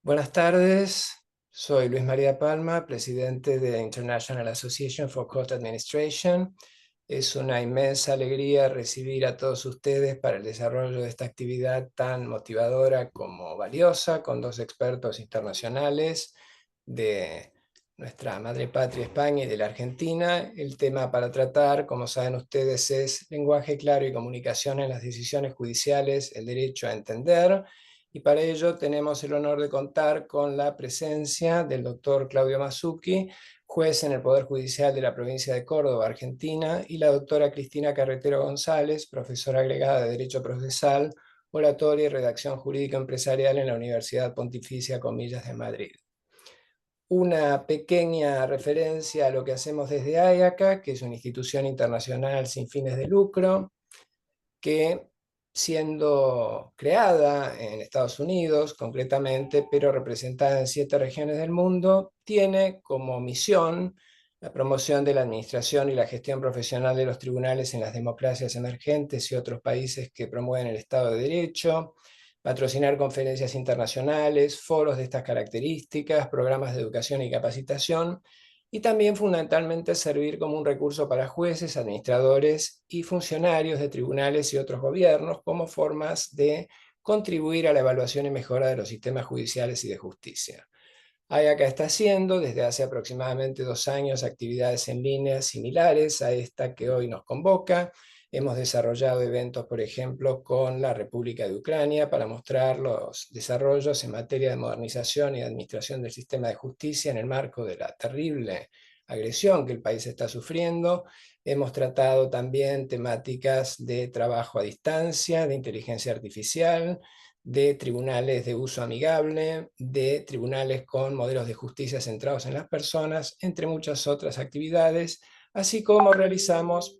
Buenas tardes, soy Luis María Palma, presidente de International Association for Court Administration. Es una inmensa alegría recibir a todos ustedes para el desarrollo de esta actividad tan motivadora como valiosa, con dos expertos internacionales de nuestra madre patria España y de la Argentina. El tema para tratar, como saben ustedes, es lenguaje claro y comunicación en las decisiones judiciales, el derecho a entender. Y para ello tenemos el honor de contar con la presencia del doctor Claudio Mazzucchi, juez en el Poder Judicial de la provincia de Córdoba, Argentina, y la doctora Cristina Carretero González, profesora agregada de Derecho Procesal, Oratoria y Redacción Jurídica Empresarial en la Universidad Pontificia Comillas de Madrid. Una pequeña referencia a lo que hacemos desde AIACA, que es una institución internacional sin fines de lucro, que siendo creada en Estados Unidos concretamente, pero representada en 7 regiones del mundo, tiene como misión la promoción de la administración y la gestión profesional de los tribunales en las democracias emergentes y otros países que promueven el Estado de Derecho, patrocinar conferencias internacionales, foros de estas características, programas de educación y capacitación, y también fundamentalmente servir como un recurso para jueces, administradores y funcionarios de tribunales y otros gobiernos como formas de contribuir a la evaluación y mejora de los sistemas judiciales y de justicia. AIACA está haciendo desde hace aproximadamente 2 años actividades en línea similares a esta que hoy nos convoca. Hemos desarrollado eventos, por ejemplo, con la República de Ucrania para mostrar los desarrollos en materia de modernización y administración del sistema de justicia en el marco de la terrible agresión que el país está sufriendo. Hemos tratado también temáticas de trabajo a distancia, de inteligencia artificial, de tribunales de uso amigable, de tribunales con modelos de justicia centrados en las personas, entre muchas otras actividades, así como realizamos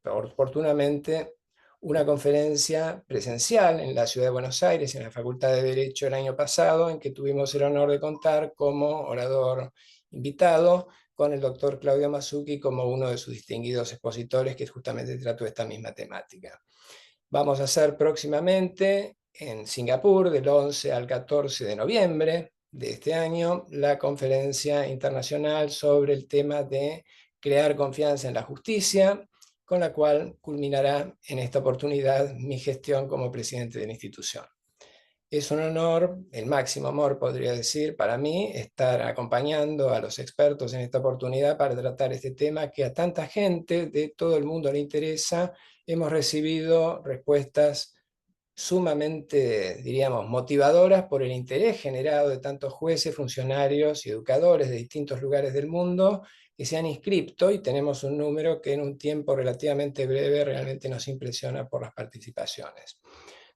oportunamente una conferencia presencial en la ciudad de Buenos Aires, en la Facultad de Derecho el año pasado, en que tuvimos el honor de contar como orador invitado con el doctor Claudio Mazzucchi como uno de sus distinguidos expositores que justamente trató esta misma temática. Vamos a hacer próximamente en Singapur, del 11 al 14 de noviembre de este año, la conferencia internacional sobre el tema de crear confianza en la justicia, con la cual culminará en esta oportunidad mi gestión como presidente de la institución. Es un honor, el máximo honor podría decir, para mí, estar acompañando a los expertos en esta oportunidad para tratar este tema que a tanta gente de todo el mundo le interesa. Hemos recibido respuestas sumamente, diríamos, motivadoras por el interés generado de tantos jueces, funcionarios y educadores de distintos lugares del mundo que se han inscrito, y tenemos un número que en un tiempo relativamente breve realmente nos impresiona por las participaciones.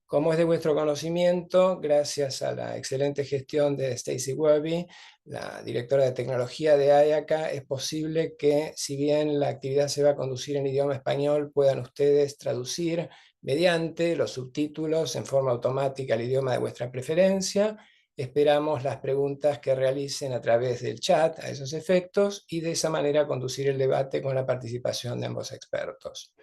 Como es de vuestro conocimiento, gracias a la excelente gestión de Stacy Werby, la directora de tecnología de AIACA, es posible que, si bien la actividad se va a conducir en idioma español, puedan ustedes traducir mediante los subtítulos en forma automática al idioma de vuestra preferencia. Esperamos las preguntas que realicen a través del chat a esos efectos y de esa manera conducir el debate con la participación de ambos expertos.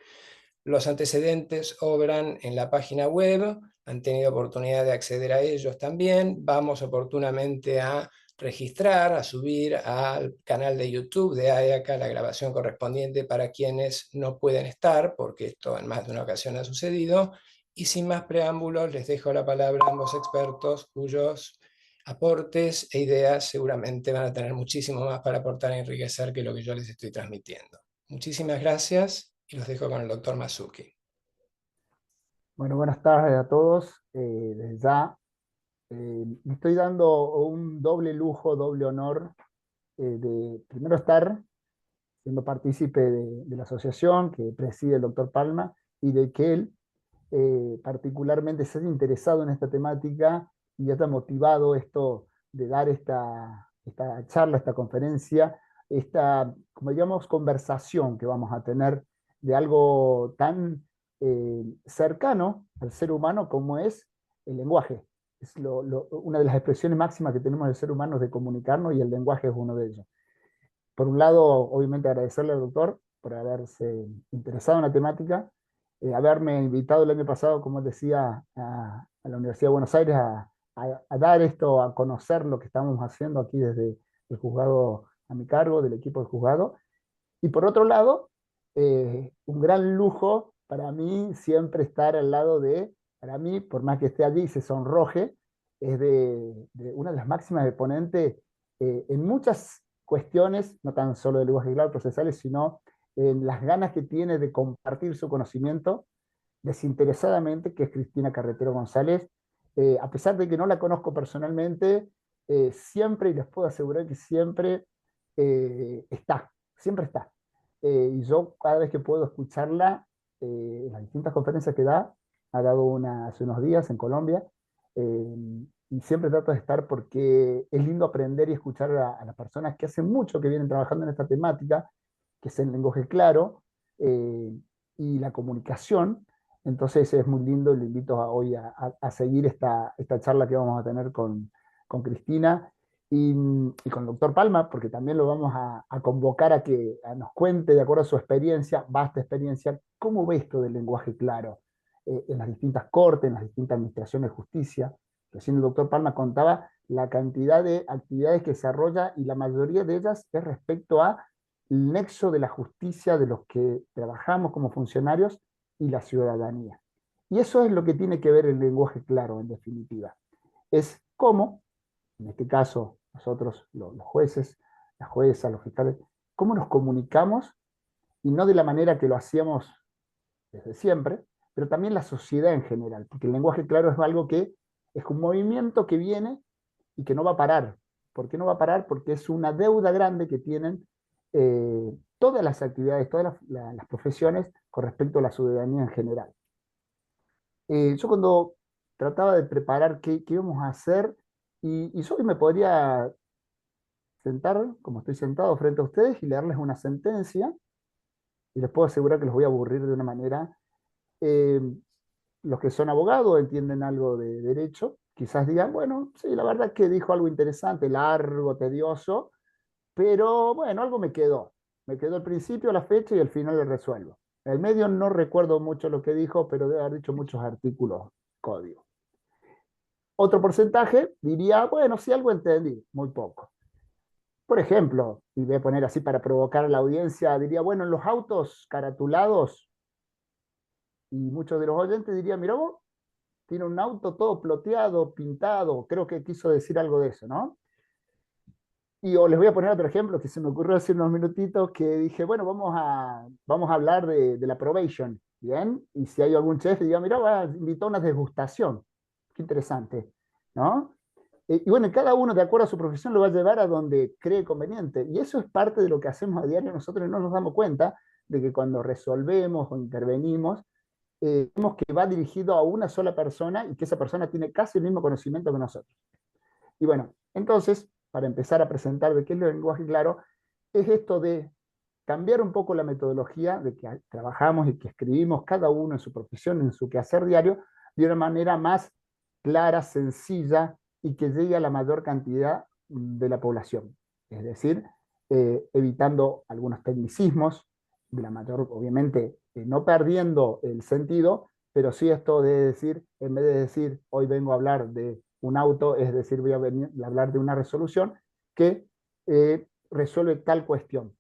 Los antecedentes obran en la página web, han tenido oportunidad de acceder a ellos también. Vamos oportunamente a registrar, a subir al canal de YouTube de AIACA la grabación correspondiente para quienes no pueden estar, porque esto en más de una ocasión ha sucedido. Y sin más preámbulos, les dejo la palabra a ambos expertos cuyos aportes e ideas seguramente van a tener muchísimo más para aportar y enriquecer que lo que yo les estoy transmitiendo. Muchísimas gracias y los dejo con el doctor Mazzucchi. Bueno, buenas tardes a todos. Desde ya me estoy dando un doble lujo, doble honor de primero estar siendo partícipe de la asociación que preside el doctor Palma y de que él particularmente se haya interesado en esta temática y haya motivado esto de dar esta charla, esta conferencia, esta, como digamos, conversación que vamos a tener de algo tan cercano al ser humano como es el lenguaje. Es una de las expresiones máximas que tenemos del ser humano es de comunicarnos y el lenguaje es uno de ellos. Por un lado, obviamente agradecerle al doctor por haberse interesado en la temática, haberme invitado el año pasado, como decía, a la Universidad de Buenos Aires a a dar esto, a conocer lo que estamos haciendo aquí desde el juzgado a mi cargo, del equipo del juzgado. Y por otro lado, un gran lujo para mí siempre estar al lado de, para mí, por más que esté allí y se sonroje, es de una de las máximas exponentes en muchas cuestiones, no tan solo de lenguaje claro procesales, sino en las ganas que tiene de compartir su conocimiento desinteresadamente, que es Cristina Carretero González. A pesar de que no la conozco personalmente, siempre, y les puedo asegurar que siempre siempre está. Y yo cada vez que puedo escucharla, en las distintas conferencias que da, ha dado una hace unos días en Colombia, eh, y siempre trato de estar porque es lindo aprender y escuchar a las personas que hace mucho que vienen trabajando en esta temática, que es el lenguaje claro y la comunicación. Entonces es muy lindo y lo invito hoy a seguir esta charla que vamos a tener con Cristina y con el doctor Palma, porque también lo vamos a convocar a que nos cuente, de acuerdo a su experiencia, vasta experiencia, cómo ve esto del lenguaje claro en las distintas cortes, en las distintas administraciones de justicia. Recién el doctor Palma contaba la cantidad de actividades que desarrolla y la mayoría de ellas es respecto a el nexo de la justicia de los que trabajamos como funcionarios y la ciudadanía. Y eso es lo que tiene que ver el lenguaje claro, en definitiva. Es cómo, en este caso, nosotros, los jueces, las juezas, los fiscales, cómo nos comunicamos y no de la manera que lo hacíamos desde siempre, pero también la sociedad en general, porque el lenguaje claro es algo que es un movimiento que viene y que no va a parar. ¿Por qué no va a parar? Porque es una deuda grande que tienen todas las actividades, todas las profesiones con respecto a la ciudadanía en general. Yo cuando trataba de preparar qué íbamos a hacer, y yo hoy me podría sentar, como estoy sentado frente a ustedes, y leerles una sentencia, y les puedo asegurar que los voy a aburrir de una manera. Eh, los que son abogados entienden algo de derecho, quizás digan, bueno, sí, la verdad es que dijo algo interesante, largo, tedioso, pero bueno, algo me quedó. Me quedó el principio, la fecha y el final le resuelvo. El medio no recuerdo mucho lo que dijo, pero debe haber dicho muchos artículos, código. Otro porcentaje diría, bueno, sí, algo entendí, muy poco. Por ejemplo, y voy a poner así para provocar a la audiencia, diría, bueno, en los autos caratulados, y muchos de los oyentes dirían, mira vos, tiene un auto todo ploteado, pintado, creo que quiso decir algo de eso, ¿no? Y o les voy a poner otro ejemplo que se me ocurrió hace unos minutitos, que dije, bueno, vamos a hablar de la probation, ¿bien? Y si hay algún chef, diga, mira, invitó a una degustación. Qué interesante, ¿no? Y bueno, cada uno, de acuerdo a su profesión, lo va a llevar a donde cree conveniente. Y eso es parte de lo que hacemos a diario nosotros y no nos damos cuenta de que cuando resolvemos o intervenimos, vemos que va dirigido a una sola persona y que esa persona tiene casi el mismo conocimiento que nosotros. Y bueno, entonces, para empezar a presentar de qué es el lenguaje claro, es esto de cambiar un poco la metodología de que trabajamos y que escribimos cada uno en su profesión, en su quehacer diario, de una manera más clara, sencilla y que llegue a la mayor cantidad de la población. Es decir, evitando algunos tecnicismos, de la mayor, obviamente, no perdiendo el sentido, pero sí esto de decir, en vez de decir, hoy vengo a hablar de un auto, es decir, voy a venir a hablar de una resolución que resuelve tal cuestión.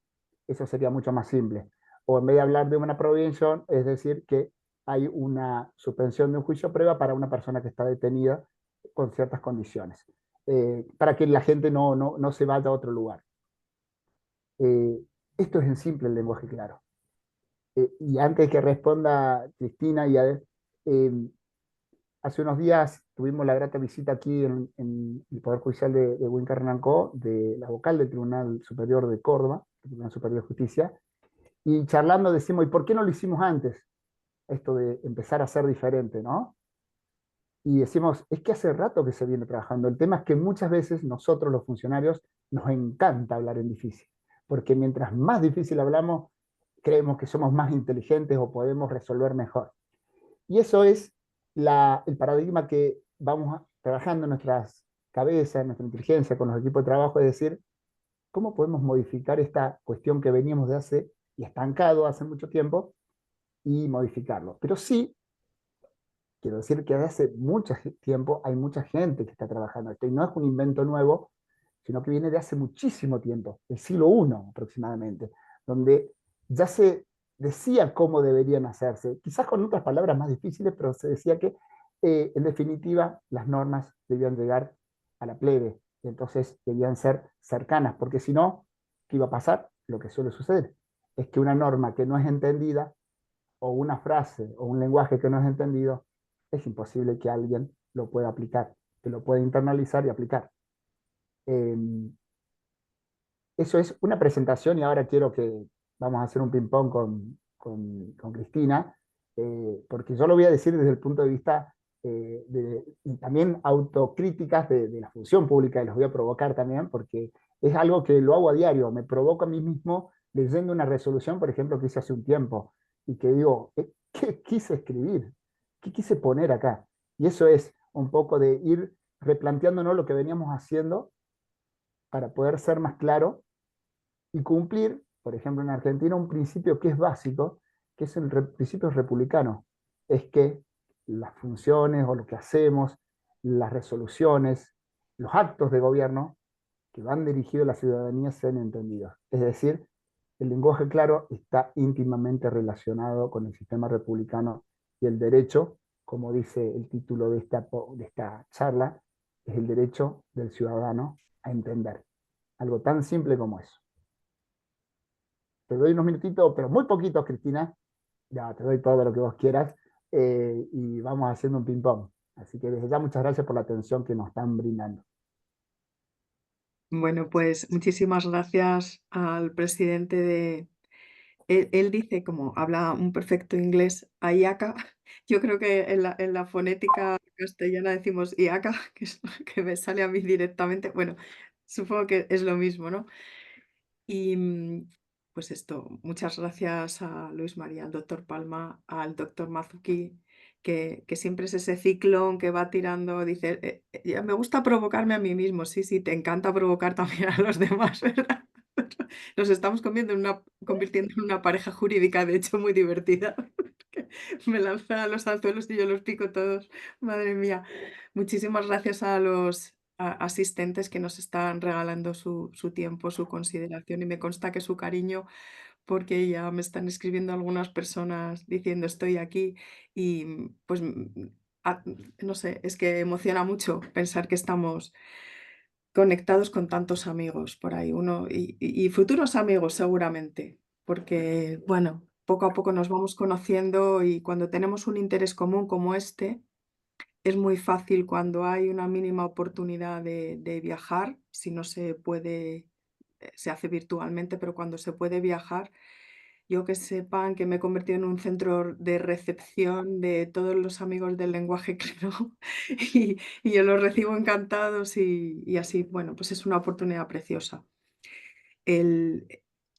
Eso sería mucho más simple. O en vez de hablar de una prohibición, es decir, que hay una suspensión de un juicio a prueba para una persona que está detenida con ciertas condiciones, para que la gente no se vaya a otro lugar. Eh, Esto es en simple el lenguaje claro. Y antes que responda Cristina, hace unos días tuvimos la grata visita aquí en el Poder Judicial de Huincarnancó, de la vocal del Tribunal Superior de Córdoba, el Tribunal Superior de Justicia, y charlando decimos, ¿y por qué no lo hicimos antes? Esto de empezar a ser diferente, ¿no? Y decimos, es que hace rato que se viene trabajando. El tema es que muchas veces nosotros los funcionarios nos encanta hablar en difícil, porque mientras más difícil hablamos, creemos que somos más inteligentes o podemos resolver mejor. Y eso es el paradigma que vamos trabajando en nuestras cabezas, en nuestra inteligencia, con los equipos de trabajo, es decir, ¿cómo podemos modificar esta cuestión que veníamos de hace y estancado hace mucho tiempo y modificarlo? Pero sí, Quiero decir que desde hace mucho tiempo hay mucha gente que está trabajando esto y no es un invento nuevo, sino que viene de hace muchísimo tiempo, el siglo I aproximadamente, donde ya se decía cómo deberían hacerse, quizás con otras palabras más difíciles, pero se decía que en definitiva las normas debían llegar a la plebe, y entonces debían ser cercanas, porque si no, ¿qué iba a pasar? Lo que suele suceder es que una norma que no es entendida, o una frase, o un lenguaje que no es entendido, es imposible que alguien lo pueda aplicar, que lo pueda internalizar y aplicar. Eh, Eso es una presentación y ahora quiero que vamos a hacer un ping-pong con Cristina, porque yo lo voy a decir desde el punto de vista y también autocríticas de la función pública y los voy a provocar también, porque es algo que lo hago a diario, me provoco a mí mismo leyendo una resolución, por ejemplo, que hice hace un tiempo, y que digo, ¿qué quise escribir? ¿Qué quise poner acá? Y eso es un poco de ir replanteándonos lo que veníamos haciendo para poder ser más claro y cumplir, por ejemplo, en Argentina, un principio que es básico, que es el principio republicano, es que las funciones o lo que hacemos, las resoluciones, los actos de gobierno que van dirigidos a la ciudadanía sean entendidos. Es decir, el lenguaje claro está íntimamente relacionado con el sistema republicano y el derecho, como dice el título de esta charla, es el derecho del ciudadano a entender. Algo tan simple como eso. Te doy unos minutitos, pero muy poquitos, Cristina. Ya, te doy todo lo que vos quieras y vamos haciendo un ping-pong. Así que desde ya muchas gracias por la atención que nos están brindando. Bueno, pues muchísimas gracias al presidente de... Él dice, como habla un perfecto inglés, IACA. Yo creo que en la fonética castellana decimos IACA, que es lo que me sale a mí directamente. Bueno, supongo que es lo mismo, ¿no? Y pues esto, muchas gracias a Luis María, al doctor Palma, al doctor Mazuki, que siempre es ese ciclón que va tirando, dice, ya me gusta provocarme a mí mismo, sí, sí, te encanta provocar también a los demás, ¿verdad? Nos estamos convirtiendo en una pareja jurídica, de hecho, muy divertida. Me lanza a los anzuelos y yo los pico todos. Madre mía. Muchísimas gracias a los asistentes que nos están regalando su tiempo, su consideración y me consta que su cariño, porque ya me están escribiendo algunas personas diciendo estoy aquí y pues no sé, es que emociona mucho pensar que estamos conectados con tantos amigos por ahí, uno y futuros amigos seguramente, porque bueno, poco a poco nos vamos conociendo y cuando tenemos un interés común como este, es muy fácil cuando hay una mínima oportunidad de viajar, si no se puede, se hace virtualmente, pero cuando se puede viajar, yo que sepan que me he convertido en un centro de recepción de todos los amigos del lenguaje claro y yo los recibo encantados y así, bueno, pues es una oportunidad preciosa. El,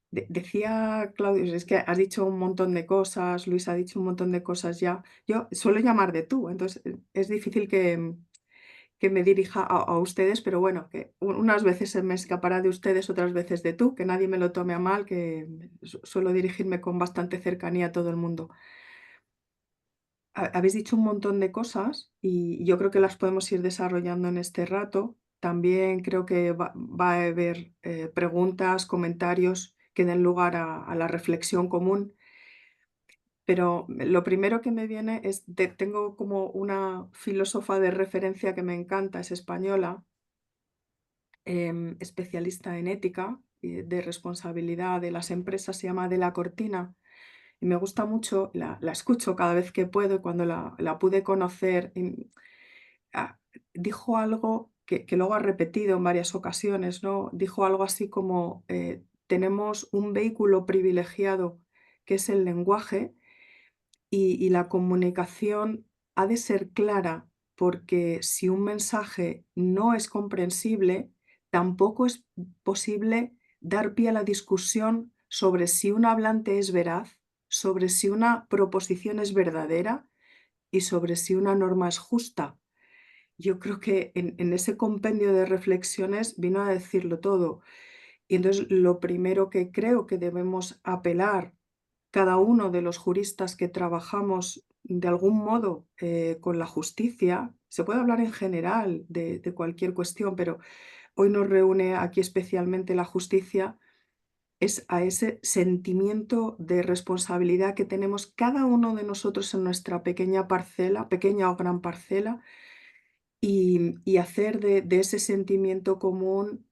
decía Claudio, es que has dicho un montón de cosas, Luis ha dicho un montón de cosas ya. Yo suelo llamar de tú, entonces es difícil que me dirija a ustedes, pero bueno, que unas veces se me escapará de ustedes, otras veces de tú, que nadie me lo tome a mal, que suelo dirigirme con bastante cercanía a todo el mundo. Habéis dicho un montón de cosas y yo creo que las podemos ir desarrollando en este rato. También creo que va a haber preguntas, comentarios que den lugar a la reflexión común. Pero lo primero que me viene es, tengo como una filósofa de referencia que me encanta, es española, especialista en ética y de responsabilidad de las empresas, se llama Adela Cortina. Y me gusta mucho, la escucho cada vez que puedo, y cuando la pude conocer, ah, dijo algo que luego ha repetido en varias ocasiones, ¿no? Dijo algo así como, tenemos un vehículo privilegiado que es el lenguaje y la comunicación ha de ser clara, porque si un mensaje no es comprensible, tampoco es posible dar pie a la discusión sobre si un hablante es veraz, sobre si una proposición es verdadera y sobre si una norma es justa. Yo creo que en ese compendio de reflexiones vino a decirlo todo. Y entonces lo primero que creo que debemos apelar cada uno de los juristas que trabajamos de algún modo con la justicia, se puede hablar en general de cualquier cuestión, pero hoy nos reúne aquí especialmente la justicia, es a ese sentimiento de responsabilidad que tenemos cada uno de nosotros en nuestra pequeña parcela, pequeña o gran parcela, y hacer de ese sentimiento común,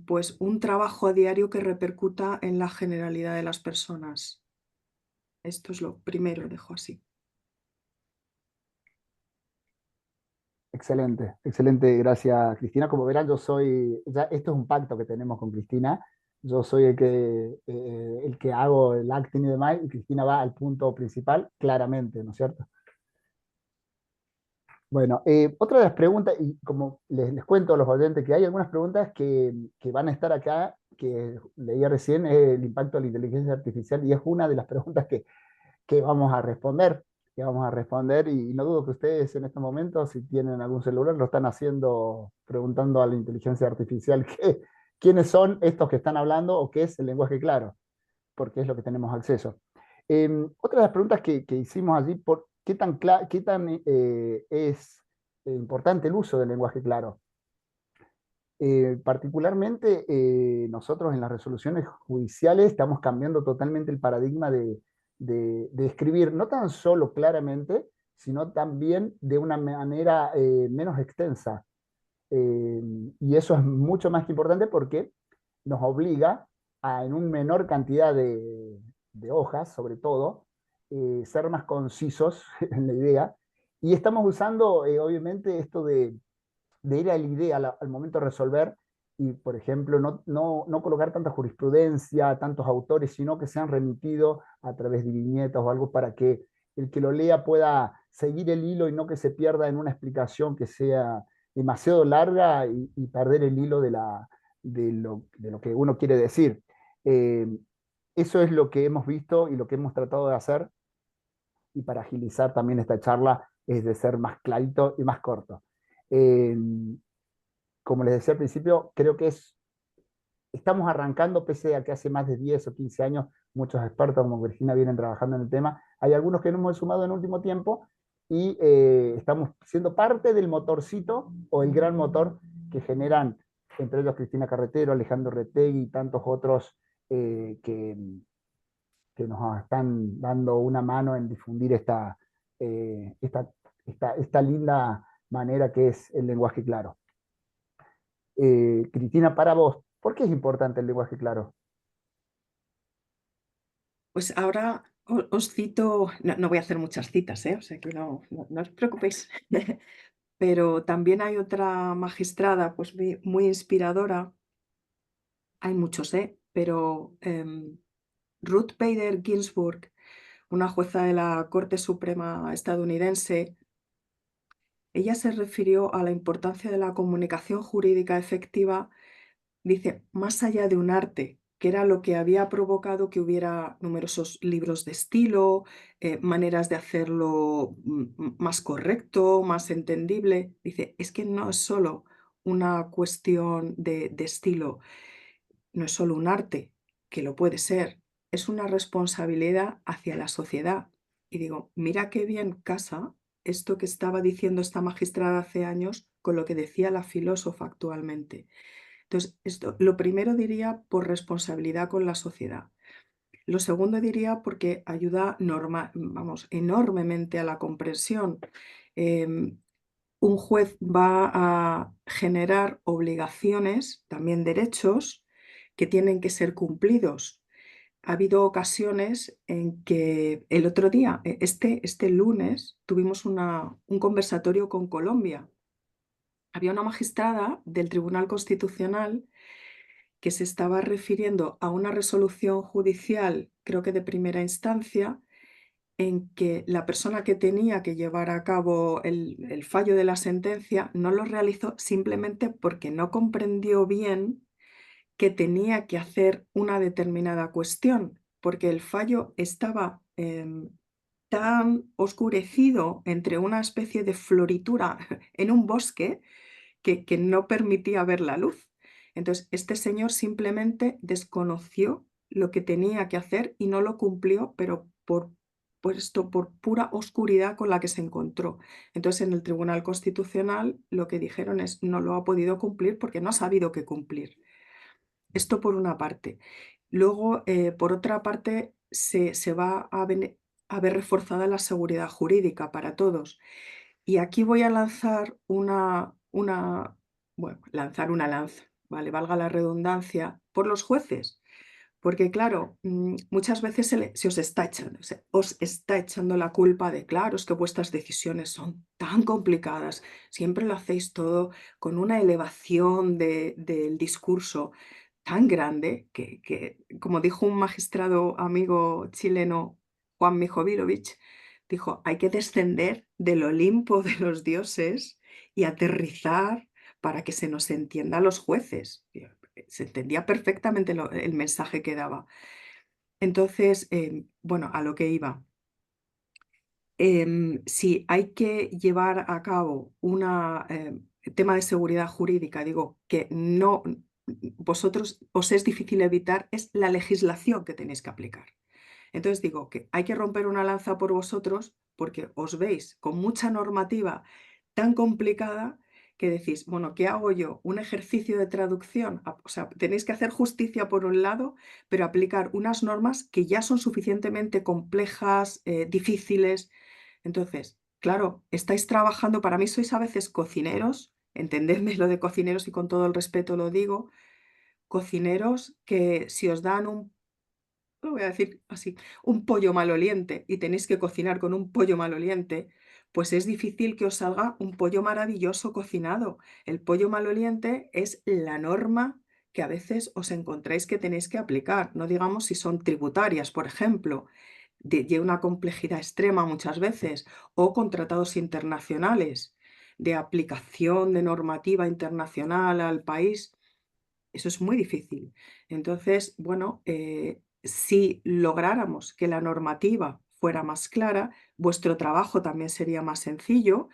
pues un trabajo a diario que repercuta en la generalidad de las personas. Esto es lo primero, dejo así. Excelente, excelente, gracias Cristina. Como verán, esto es un pacto que tenemos con Cristina. Yo soy el que hago el acting y demás, y Cristina va al punto principal, claramente, ¿no es cierto? Bueno, otra de las preguntas, y como les cuento a los oyentes que hay algunas preguntas que van a estar acá, que leía recién, el impacto de la inteligencia artificial, y es una de las preguntas que vamos a responder, y no dudo que ustedes en este momento, si tienen algún celular, lo están haciendo preguntando a la inteligencia artificial quiénes son estos que están hablando o qué es el lenguaje claro, porque es lo que tenemos acceso. Otra de las preguntas que hicimos allí, ¿qué tan es importante el uso del lenguaje claro? Particularmente nosotros en las resoluciones judiciales estamos cambiando totalmente el paradigma de escribir no tan solo claramente, sino también de una manera menos extensa. Eh, y eso es mucho más que importante porque nos obliga a, en una menor cantidad de hojas, sobre todo, ser más concisos en la idea. Y estamos usando, obviamente, esto de ir a la idea al momento de resolver y, por ejemplo, no colocar tanta jurisprudencia, tantos autores, sino que sean remitidos a través de viñetas o algo para que el que lo lea pueda seguir el hilo y no que se pierda en una explicación que sea demasiado larga y perder el hilo de lo que uno quiere decir. Eh, Eso es lo que hemos visto y lo que hemos tratado de hacer, y para agilizar también esta charla es de ser más clarito y más corto. Eh, Como les decía al principio, creo que estamos arrancando, pese a que hace más de 10 o 15 años muchos expertos como Virginia vienen trabajando en el tema. Hay algunos que no hemos sumado en último tiempo y estamos siendo parte del motorcito o el gran motor que generan, entre ellos Cristina Carretero, Alejandro Retegui y tantos otros que nos están dando una mano en difundir eh, esta, esta linda manera que es el lenguaje claro. Cristina, para vos, ¿por qué es importante el lenguaje claro? Pues ahora os cito, no voy a hacer muchas citas, o sea que no os preocupéis, pero también hay otra magistrada pues muy inspiradora, hay muchos, pero Ruth Bader Ginsburg, una jueza de la Corte Suprema estadounidense, ella se refirió a la importancia de la comunicación jurídica efectiva. Dice, más allá de un arte, que era lo que había provocado que hubiera numerosos libros de estilo, maneras de hacerlo más correcto, más entendible. Dice, es que no es solo una cuestión de estilo, no es solo un arte, que lo puede ser, es una responsabilidad hacia la sociedad. Y digo, mira qué bien casa esto que estaba diciendo esta magistrada hace años con lo que decía la filósofa actualmente. Entonces, esto, lo primero diría por responsabilidad con la sociedad. Lo segundo diría porque ayuda enormemente a la comprensión. Un juez va a generar obligaciones, también derechos, que tienen que ser cumplidos. Ha habido ocasiones en que el otro día, este lunes, tuvimos un conversatorio con Colombia. Había una magistrada del Tribunal Constitucional que se estaba refiriendo a una resolución judicial, creo que de primera instancia, en que la persona que tenía que llevar a cabo el fallo de la sentencia no lo realizó simplemente porque no comprendió bien que tenía que hacer una determinada cuestión, porque el fallo estaba tan oscurecido entre una especie de floritura en un bosque que no permitía ver la luz. Entonces, este señor simplemente desconoció lo que tenía que hacer y no lo cumplió, pero por pura oscuridad con la que se encontró. Entonces, en el Tribunal Constitucional lo que dijeron es no lo ha podido cumplir porque no ha sabido qué cumplir. Esto por una parte. Luego, por otra parte, se va a ver reforzada la seguridad jurídica para todos. Y aquí voy a lanzar lanzar una lanza, ¿vale? Valga la redundancia, por los jueces. Porque claro, muchas veces se os está echando la culpa de, claro, es que vuestras decisiones son tan complicadas, siempre lo hacéis todo con una elevación del discurso tan grande que, como dijo un magistrado amigo chileno, Juan Mijovilovich, dijo, hay que descender del Olimpo de los dioses y aterrizar para que se nos entienda a los jueces. Se entendía perfectamente el mensaje que daba. Entonces, bueno, a lo que iba. Si hay que llevar a cabo un tema de seguridad jurídica, digo, que no, vosotros os es difícil evitar, es la legislación que tenéis que aplicar. Entonces digo que hay que romper una lanza por vosotros porque os veis con mucha normativa tan complicada que decís, bueno, ¿qué hago yo? ¿Un ejercicio de traducción? O sea, tenéis que hacer justicia por un lado, pero aplicar unas normas que ya son suficientemente complejas, difíciles. Entonces, claro, estáis trabajando, para mí sois a veces cocineros, entendedme lo de cocineros y con todo el respeto lo digo, cocineros que si os dan lo voy a decir así, un pollo maloliente y tenéis que cocinar con un pollo maloliente, pues es difícil que os salga un pollo maravilloso cocinado. El pollo maloliente es la norma que a veces os encontráis que tenéis que aplicar, no digamos si son tributarias, por ejemplo, de una complejidad extrema muchas veces, o con tratados internacionales de aplicación de normativa internacional al país. Eso es muy difícil. Entonces, bueno, si lográramos que la normativa fuera más clara, vuestro trabajo también sería más sencillo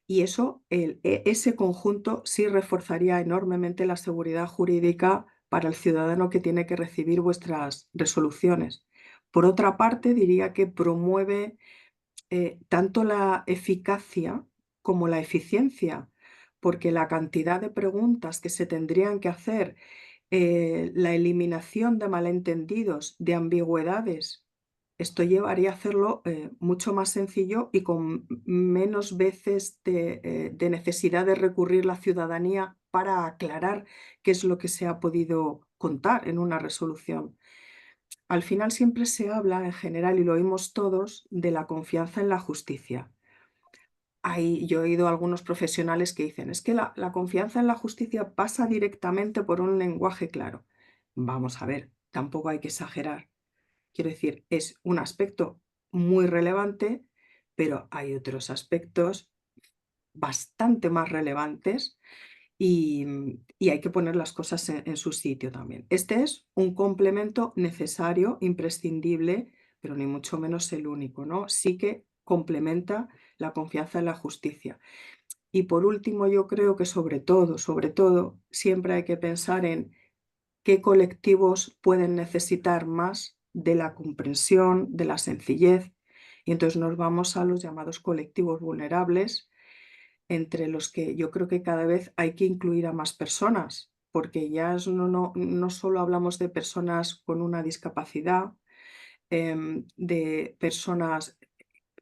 y eso, ese conjunto sí reforzaría enormemente la seguridad jurídica para el ciudadano que tiene que recibir vuestras resoluciones. Por otra parte, diría que promueve tanto la eficacia como la eficiencia, porque la cantidad de preguntas que se tendrían que hacer, la eliminación de malentendidos, de ambigüedades, esto llevaría a hacerlo mucho más sencillo y con menos veces de necesidad de recurrir la ciudadanía para aclarar qué es lo que se ha podido contar en una resolución. Al final siempre se habla en general, y lo oímos todos, de la confianza en la justicia. Yo he oído a algunos profesionales que dicen, es que la confianza en la justicia pasa directamente por un lenguaje claro. Vamos a ver, tampoco hay que exagerar. Quiero decir, es un aspecto muy relevante, pero hay otros aspectos bastante más relevantes y hay que poner las cosas en su sitio también. Este es un complemento necesario, imprescindible, pero ni mucho menos el único, ¿no? Sí que complementa la confianza en la justicia. Y por último, yo creo que sobre todo, siempre hay que pensar en qué colectivos pueden necesitar más de la comprensión, de la sencillez, y entonces nos vamos a los llamados colectivos vulnerables, entre los que yo creo que cada vez hay que incluir a más personas, porque ya no solo hablamos de personas con una discapacidad, de personas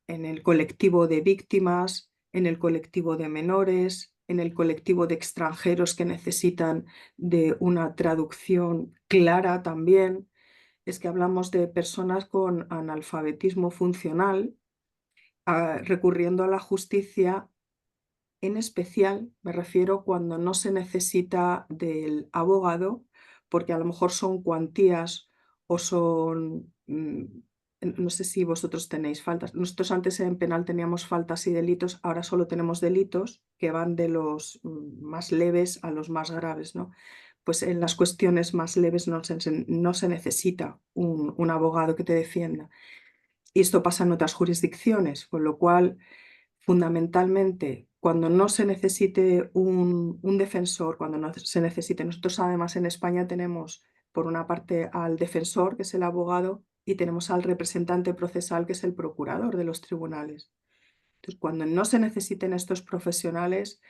en el colectivo de víctimas, en el colectivo de menores, en el colectivo de extranjeros que necesitan de una traducción clara también. Es que hablamos de personas con analfabetismo funcional, recurriendo a la justicia. En especial me refiero cuando no se necesita del abogado, porque a lo mejor son cuantías o son, no sé si vosotros tenéis faltas. Nosotros antes en penal teníamos faltas y delitos, ahora solo tenemos delitos que van de los más leves a los más graves, ¿no? Pues en las cuestiones más leves no se necesita un abogado que te defienda. Y esto pasa en otras jurisdicciones, con lo cual fundamentalmente, cuando no se necesite un defensor, cuando no se necesite, nosotros además en España tenemos por una parte al defensor, que es el abogado, y tenemos al representante procesal, que es el procurador de los tribunales. Entonces, cuando no se necesiten estos profesionales,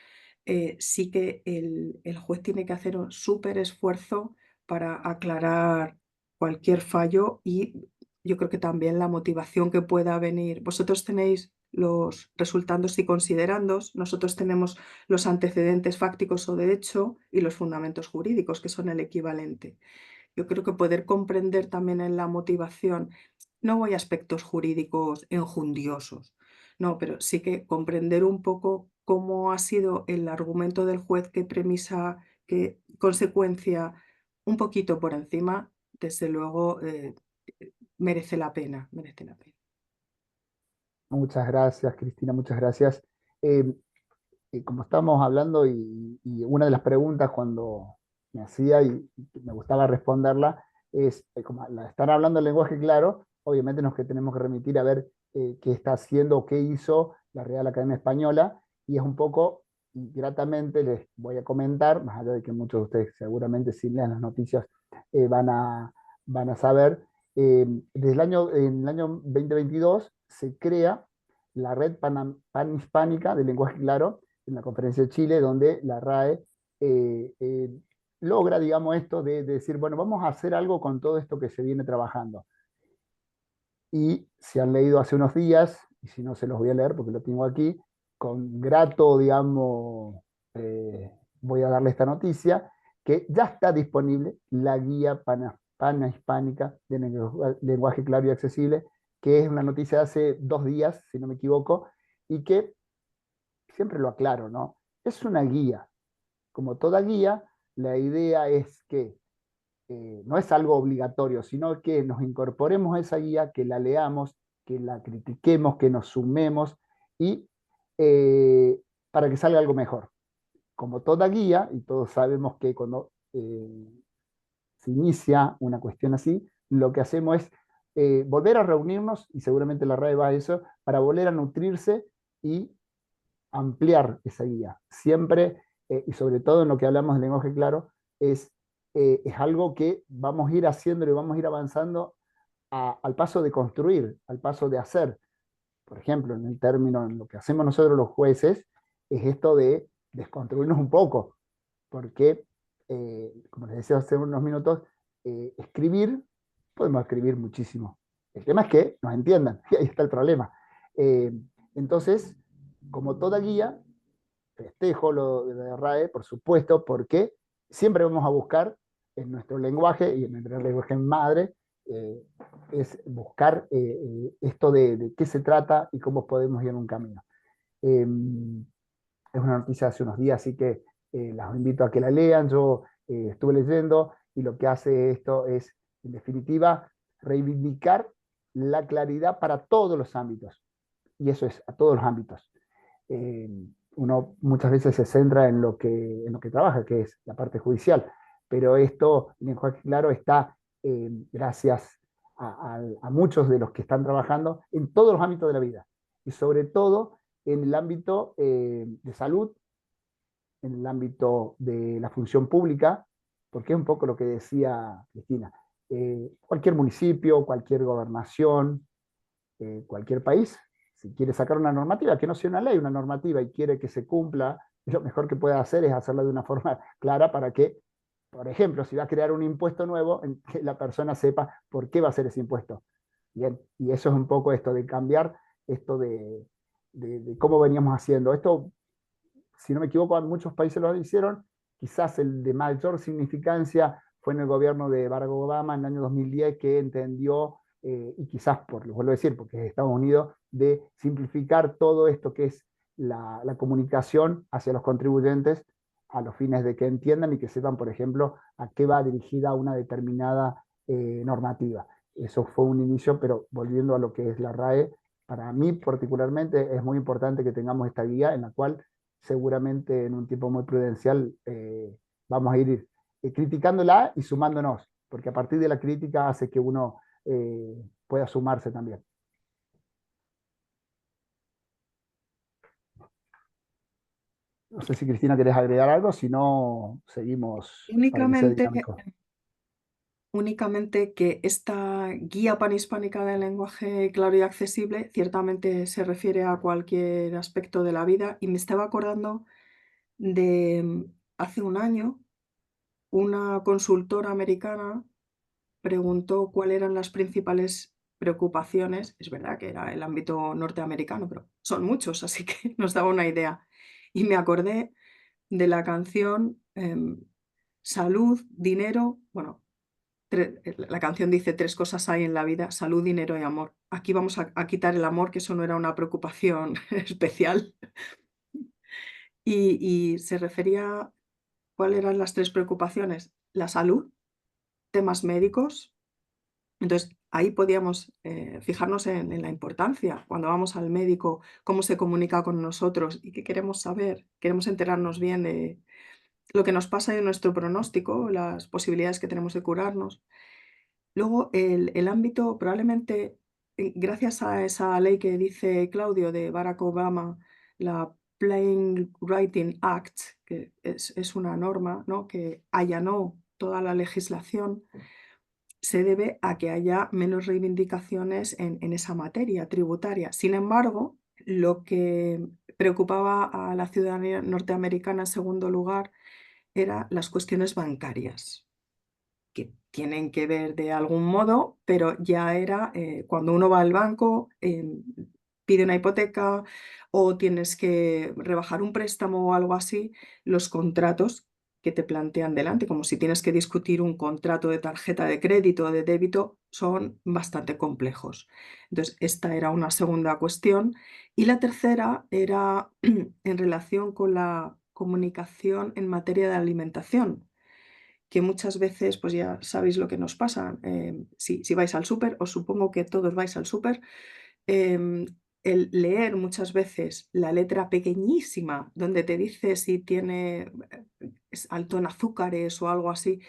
sí que el juez tiene que hacer un súper esfuerzo para aclarar cualquier fallo, y yo creo que también la motivación que pueda venir. Vosotros tenéis los resultandos y considerandos, nosotros tenemos los antecedentes fácticos o de hecho y los fundamentos jurídicos, que son el equivalente. Yo creo que poder comprender también en la motivación, no voy a aspectos jurídicos enjundiosos, no, pero sí que comprender un poco cómo ha sido el argumento del juez, qué premisa, qué consecuencia, un poquito por encima, desde luego, merece la pena, merece la pena. Muchas gracias, Cristina, muchas gracias. Eh, Como estamos hablando y una de las preguntas cuando me hacía y me gustaba responderla es, como al estar hablando el lenguaje claro, obviamente nos que tenemos que remitir a ver qué está haciendo o qué hizo la Real Academia Española, y es un poco, y gratamente les voy a comentar, más allá de que muchos de ustedes seguramente si lean las noticias eh, van a, van a saber, desde en el año 2022 se crea la Red Panhispánica de Lenguaje Claro, en la Conferencia de Chile, donde la RAE eh, eh, logra, digamos, esto de decir, bueno, vamos a hacer algo con todo esto que se viene trabajando. Y si han leído hace unos días, y si no se los voy a leer porque lo tengo aquí, con grato, digamos, voy a darle esta noticia, que ya está disponible la guía panhispánica de lenguaje claro y accesible, que es una noticia de hace 2 días, si no me equivoco, y que siempre lo aclaro, ¿no? Es una guía. Como toda guía, la idea es que no es algo obligatorio, sino que nos incorporemos a esa guía, que la leamos, que la critiquemos, que nos sumemos y para que salga algo mejor. Como toda guía, y todos sabemos que cuando se inicia una cuestión así, lo que hacemos es volver a reunirnos, y seguramente la RAE va a eso, para volver a nutrirse y ampliar esa guía. Siempre, y sobre todo en lo que hablamos de lenguaje claro, es algo que vamos a ir haciendo y vamos a ir avanzando al paso de construir, al paso de hacer. Por ejemplo, en el término, en lo que hacemos nosotros los jueces, es esto de desconstruirnos un poco, porque, como les decía hace unos minutos, escribir, podemos escribir muchísimo. El tema es que nos entiendan, y ahí está el problema. Eh, entonces, como toda guía, festejo lo de RAE, por supuesto, porque siempre vamos a buscar en nuestro lenguaje y en nuestro lenguaje madre, eh, es buscar esto de qué se trata y cómo podemos ir en un camino. Eh, es una noticia de hace unos días, así que las invito a que la lean. Yo estuve leyendo y lo que hace esto es, en definitiva, reivindicar la claridad para todos los ámbitos. Y eso es, a todos los ámbitos. Eh, Uno muchas veces se centra en lo que trabaja, que es la parte judicial, pero esto, el lenguaje claro, está gracias a muchos de los que están trabajando en todos los ámbitos de la vida, y sobre todo en el ámbito de salud, en el ámbito de la función pública, porque es un poco lo que decía Cristina. Cualquier municipio, cualquier gobernación, cualquier país, si quiere sacar una normativa, que no sea una ley, una normativa, y quiere que se cumpla, lo mejor que puede hacer es hacerla de una forma clara para que, por ejemplo, si va a crear un impuesto nuevo, que la persona sepa por qué va a hacer ese impuesto. Bien, y eso es un poco esto de cambiar esto de cómo veníamos haciendo. Esto, si no me equivoco, muchos países lo hicieron. Quizás el de mayor significancia fue en el gobierno de Barack Obama en el año 2010, que entendió, y quizás, lo vuelvo a decir, porque es Estados Unidos, de simplificar todo esto que es la comunicación hacia los contribuyentes, a los fines de que entiendan y que sepan, por ejemplo, a qué va dirigida una determinada normativa. Eso fue un inicio, pero volviendo a lo que es la RAE, para mí particularmente es muy importante que tengamos esta guía en la cual seguramente en un tiempo muy prudencial vamos a ir criticándola y sumándonos, porque a partir de la crítica hace que uno pueda sumarse también. No sé si Cristina querés agregar algo, si no, seguimos para que sea Únicamente dinámico. únicamente que esta guía panhispánica del lenguaje claro y accesible ciertamente se refiere a cualquier aspecto de la vida, y me estaba acordando de hace un año, una consultora americana preguntó cuáles eran las principales preocupaciones. Es verdad que era el ámbito norteamericano, pero son muchos, así que nos daba una idea. Y me acordé de la canción Salud, dinero, bueno, la canción dice: tres cosas hay en la vida, salud, dinero y amor. Aquí vamos a quitar el amor, que eso no era una preocupación especial. Y se refería, ¿cuáles eran las tres preocupaciones? La salud, temas médicos. Entonces, ahí podíamos fijarnos en la importancia, cuando vamos al médico, cómo se comunica con nosotros y qué queremos saber. Queremos enterarnos bien de lo que nos pasa y de nuestro pronóstico, las posibilidades que tenemos de curarnos. Luego, el ámbito, probablemente, gracias a esa ley que dice Claudio de Barack Obama, la Plain Writing Act, que es una norma, ¿no?, que allanó toda la legislación, se debe a que haya menos reivindicaciones en esa materia tributaria. Sin embargo, lo que preocupaba a la ciudadanía norteamericana, en segundo lugar, eran las cuestiones bancarias, que tienen que ver de algún modo, pero ya era cuando uno va al banco, pide una hipoteca o tienes que rebajar un préstamo o algo así, los contratos que te plantean delante, como si tienes que discutir un contrato de tarjeta de crédito o de débito, son bastante complejos. Entonces, esta era una segunda cuestión. Y la tercera era en relación con la comunicación en materia de alimentación, que muchas veces, pues ya sabéis lo que nos pasa. Si vais al súper, os supongo que todos vais al súper, em, el leer muchas veces la letra pequeñísima donde te dice si tiene, es alto en azúcares o algo así,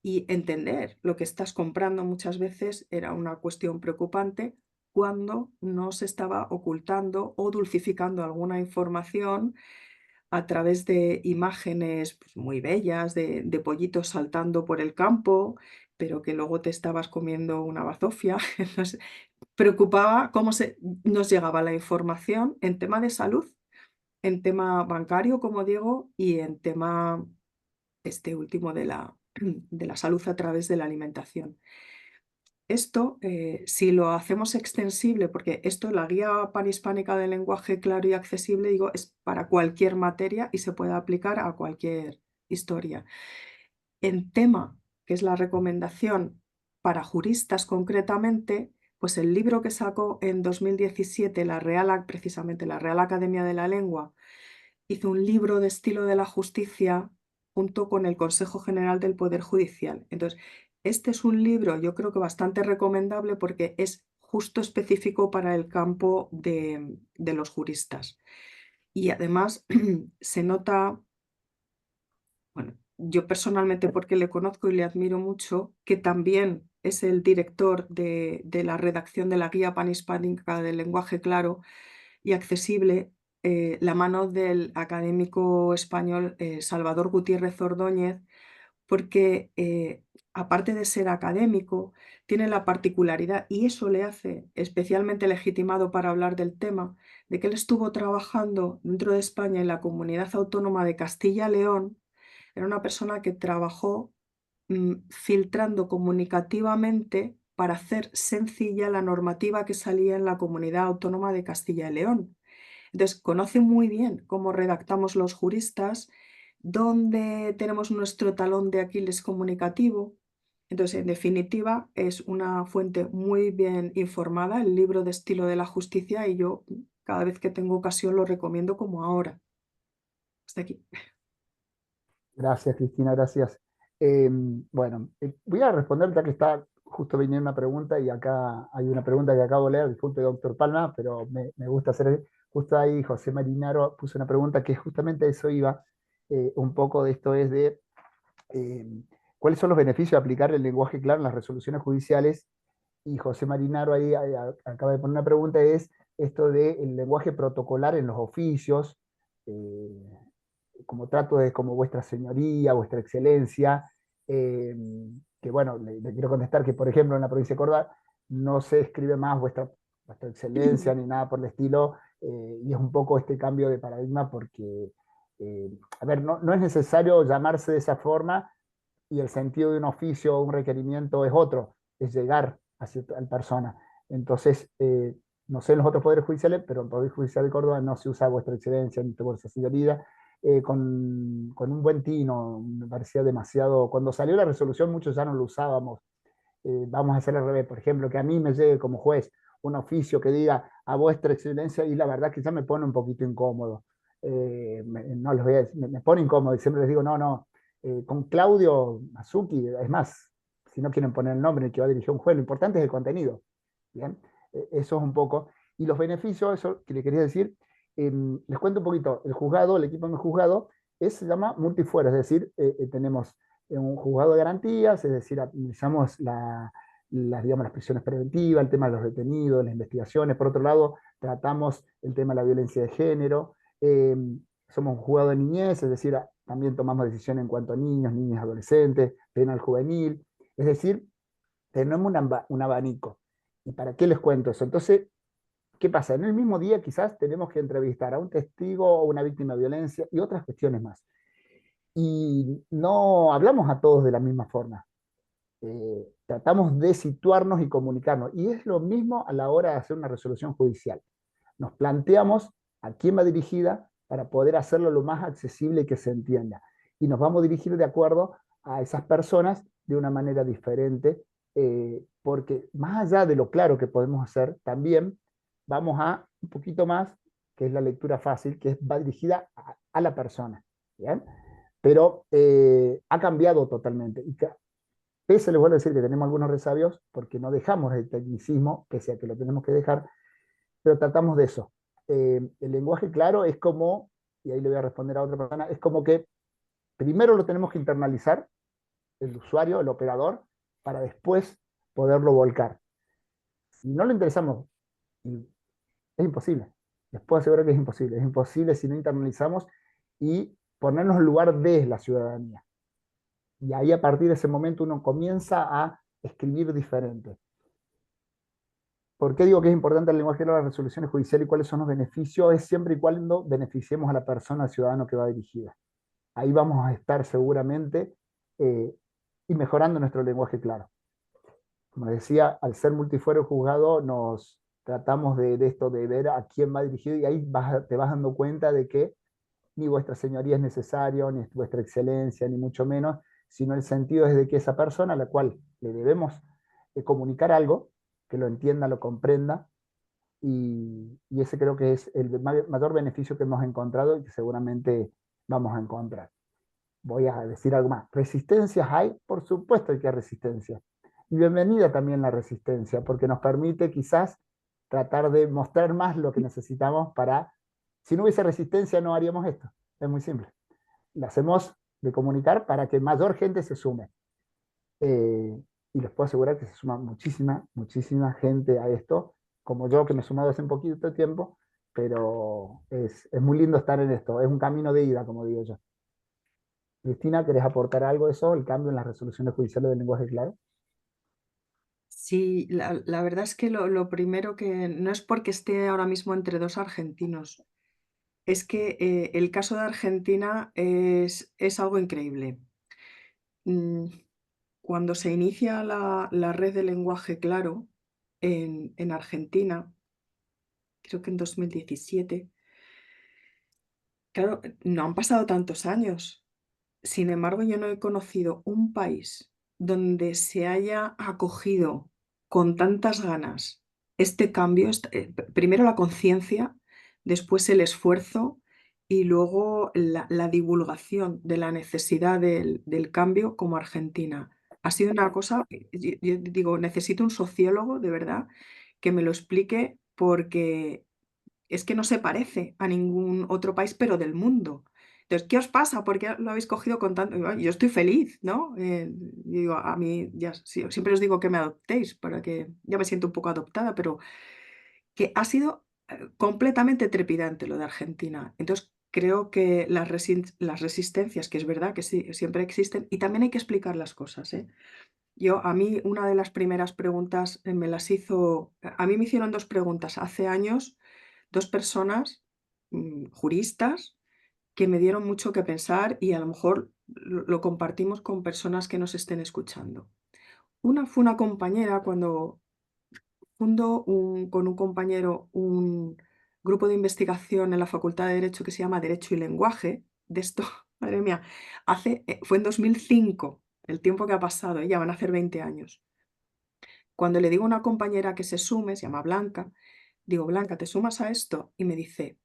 y entender lo que estás comprando muchas veces era una cuestión preocupante cuando no se estaba ocultando o dulcificando alguna información a través de imágenes, pues, muy bellas de pollitos saltando por el campo, pero que luego te estabas comiendo una bazofia. Entonces, preocupaba cómo nos llegaba la información en tema de salud, en tema bancario, como digo, y en tema, este último, de la salud a través de la alimentación. Esto, si lo hacemos extensible, porque esto, la guía panhispánica del lenguaje claro y accesible, digo, es para cualquier materia y se puede aplicar a cualquier historia. En tema, que es la recomendación para juristas concretamente, pues el libro que sacó en 2017 precisamente la Real Academia de la Lengua, hizo un libro de estilo de la justicia junto con el Consejo General del Poder Judicial. Entonces, este es un libro, yo creo que bastante recomendable, porque es justo específico para el campo de los juristas. Y además se nota, bueno, yo personalmente, porque le conozco y le admiro mucho, que también es el director de la redacción de la Guía Panhispánica del Lenguaje Claro y Accesible, la mano del académico español Salvador Gutiérrez Ordóñez, porque aparte de ser académico, tiene la particularidad, y eso le hace especialmente legitimado para hablar del tema, de que él estuvo trabajando dentro de España en la Comunidad Autónoma de Castilla-León. Era una persona que trabajó filtrando comunicativamente para hacer sencilla la normativa que salía en la Comunidad Autónoma de Castilla y León. Entonces, conoce muy bien cómo redactamos los juristas, dónde tenemos nuestro talón de Aquiles comunicativo. Entonces, en definitiva, es una fuente muy bien informada, el libro de estilo de la justicia, y yo cada vez que tengo ocasión lo recomiendo, como ahora. Hasta aquí. Gracias, Cristina, gracias. Bueno, voy a responder ya que está justo viniendo una pregunta y acá hay una pregunta que acabo de leer, disculpe, doctor Palma, pero me gusta hacer, justo ahí José Marinaro puso una pregunta que justamente a eso iba, un poco de esto es de eh, cuáles son los beneficios de aplicar el lenguaje claro en las resoluciones judiciales, y José Marinaro ahí acaba de poner una pregunta, es esto del lenguaje protocolar en los oficios, como trato de como vuestra señoría, vuestra excelencia, que bueno, le quiero contestar que, por ejemplo, en la provincia de Córdoba no se escribe más vuestra excelencia ni nada por el estilo, y es un poco este cambio de paradigma porque, a ver, no es necesario llamarse de esa forma y el sentido de un oficio o un requerimiento es otro, es llegar a cierta persona. Entonces, no sé en los otros poderes judiciales, pero en el Poder Judicial de Córdoba no se usa vuestra excelencia ni vuestra señoría, con un buen tino, me parecía demasiado. Cuando salió la resolución, muchos ya no lo usábamos. Vamos a hacer al revés, por ejemplo, que a mí me llegue como juez un oficio que diga a vuestra excelencia, y la verdad que ya me pone un poquito incómodo. No les voy a decir, me pone incómodo y siempre les digo, no, con Claudio Mazuki, es más, si no quieren poner el nombre en el que va a dirigir un juez, lo importante es el contenido. ¿Bien? Eso es un poco. Y los beneficios, eso que le quería decir, les cuento un poquito. El juzgado, el equipo en el juzgado, se llama multifuero, es decir, tenemos un juzgado de garantías, es decir, analizamos digamos, las prisiones preventivas, el tema de los detenidos, las investigaciones. Por otro lado, tratamos el tema de la violencia de género. Somos un juzgado de niñez, es decir, también tomamos decisiones en cuanto a niños, niñas, adolescentes, penal juvenil. Es decir, tenemos un abanico. ¿Y para qué les cuento eso? Entonces, ¿qué pasa? En el mismo día quizás tenemos que entrevistar a un testigo o una víctima de violencia y otras cuestiones más. Y no hablamos a todos de la misma forma. Tratamos de situarnos y comunicarnos. Y es lo mismo a la hora de hacer una resolución judicial. Nos planteamos a quién va dirigida para poder hacerlo lo más accesible y que se entienda. Y nos vamos a dirigir de acuerdo a esas personas de una manera diferente, porque más allá de lo claro que podemos hacer, también vamos a un poquito más, que es la lectura fácil, va dirigida a la persona. ¿Bien? Pero ha cambiado totalmente. Y pese, les vuelvo a decir que tenemos algunos resabios, porque no dejamos el tecnicismo, pese a que lo tenemos que dejar, pero tratamos de eso. El lenguaje claro es como, y ahí le voy a responder a otra persona, es como que primero lo tenemos que internalizar, el usuario, el operador, para después poderlo volcar. Si no lo interesamos, es imposible. Les puedo asegurar que es imposible si no internalizamos y ponernos en lugar de la ciudadanía. Y ahí a partir de ese momento uno comienza a escribir diferente. ¿Por qué digo que es importante el lenguaje de las resoluciones judiciales y cuáles son los beneficios? Es siempre y cuando beneficiemos a la persona, al ciudadano que va dirigida. Ahí vamos a estar seguramente y mejorando nuestro lenguaje claro. Como decía, al ser multifuero juzgado, nos tratamos de esto, de ver a quién va dirigido, y ahí te vas dando cuenta de que ni vuestra señoría es necesario, ni vuestra excelencia, ni mucho menos, sino el sentido es de que esa persona a la cual le debemos comunicar algo, que lo entienda, lo comprenda, y ese creo que es el mayor beneficio que hemos encontrado y que seguramente vamos a encontrar. Voy a decir algo más. ¿Resistencias hay? Por supuesto que hay resistencia. Y bienvenida también la resistencia, porque nos permite quizás tratar de mostrar más lo que necesitamos para... Si no hubiese resistencia no haríamos esto. Es muy simple. Lo hacemos de comunicar para que mayor gente se sume. Y les puedo asegurar que se suma muchísima gente a esto, como yo que me he sumado hace un poquito de tiempo, pero es muy lindo estar en esto. Es un camino de ida, como digo yo. Cristina, ¿querés aportar algo de eso, el cambio en las resoluciones judiciales del lenguaje claro? Sí, la verdad es que lo primero que no es porque esté ahora mismo entre dos argentinos, es que el caso de Argentina es algo increíble. Mm, Cuando se inicia la red de lenguaje claro en Argentina, creo que en 2017, claro, no han pasado tantos años. Sin embargo, yo no he conocido un país donde se haya acogido con tantas ganas este cambio, primero la conciencia, después el esfuerzo y luego la divulgación de la necesidad del cambio como Argentina. Ha sido una cosa, yo digo, necesito un sociólogo de verdad que me lo explique porque es que no se parece a ningún otro país, pero del mundo. Entonces, ¿qué os pasa? ¿Por qué lo habéis cogido con tanto? Yo estoy feliz, ¿no? Digo, a mí ya siempre os digo que me adoptéis, para que ya me siento un poco adoptada, pero que ha sido completamente trepidante lo de Argentina. Entonces, creo que las resistencias, que es verdad que sí, siempre existen, y también hay que explicar las cosas, ¿eh? A mí una de las primeras preguntas me las hizo, a mí me hicieron 2 preguntas hace años, 2 personas, juristas, que me dieron mucho que pensar y a lo mejor lo compartimos con personas que nos estén escuchando. Una fue una compañera cuando fundó con un compañero un grupo de investigación en la Facultad de Derecho que se llama Derecho y Lenguaje. De esto, madre mía, fue en 2005, el tiempo que ha pasado, ya van a hacer 20 años. Cuando le digo a una compañera que se sume, se llama Blanca, digo, Blanca, ¿te sumas a esto? Y me dice,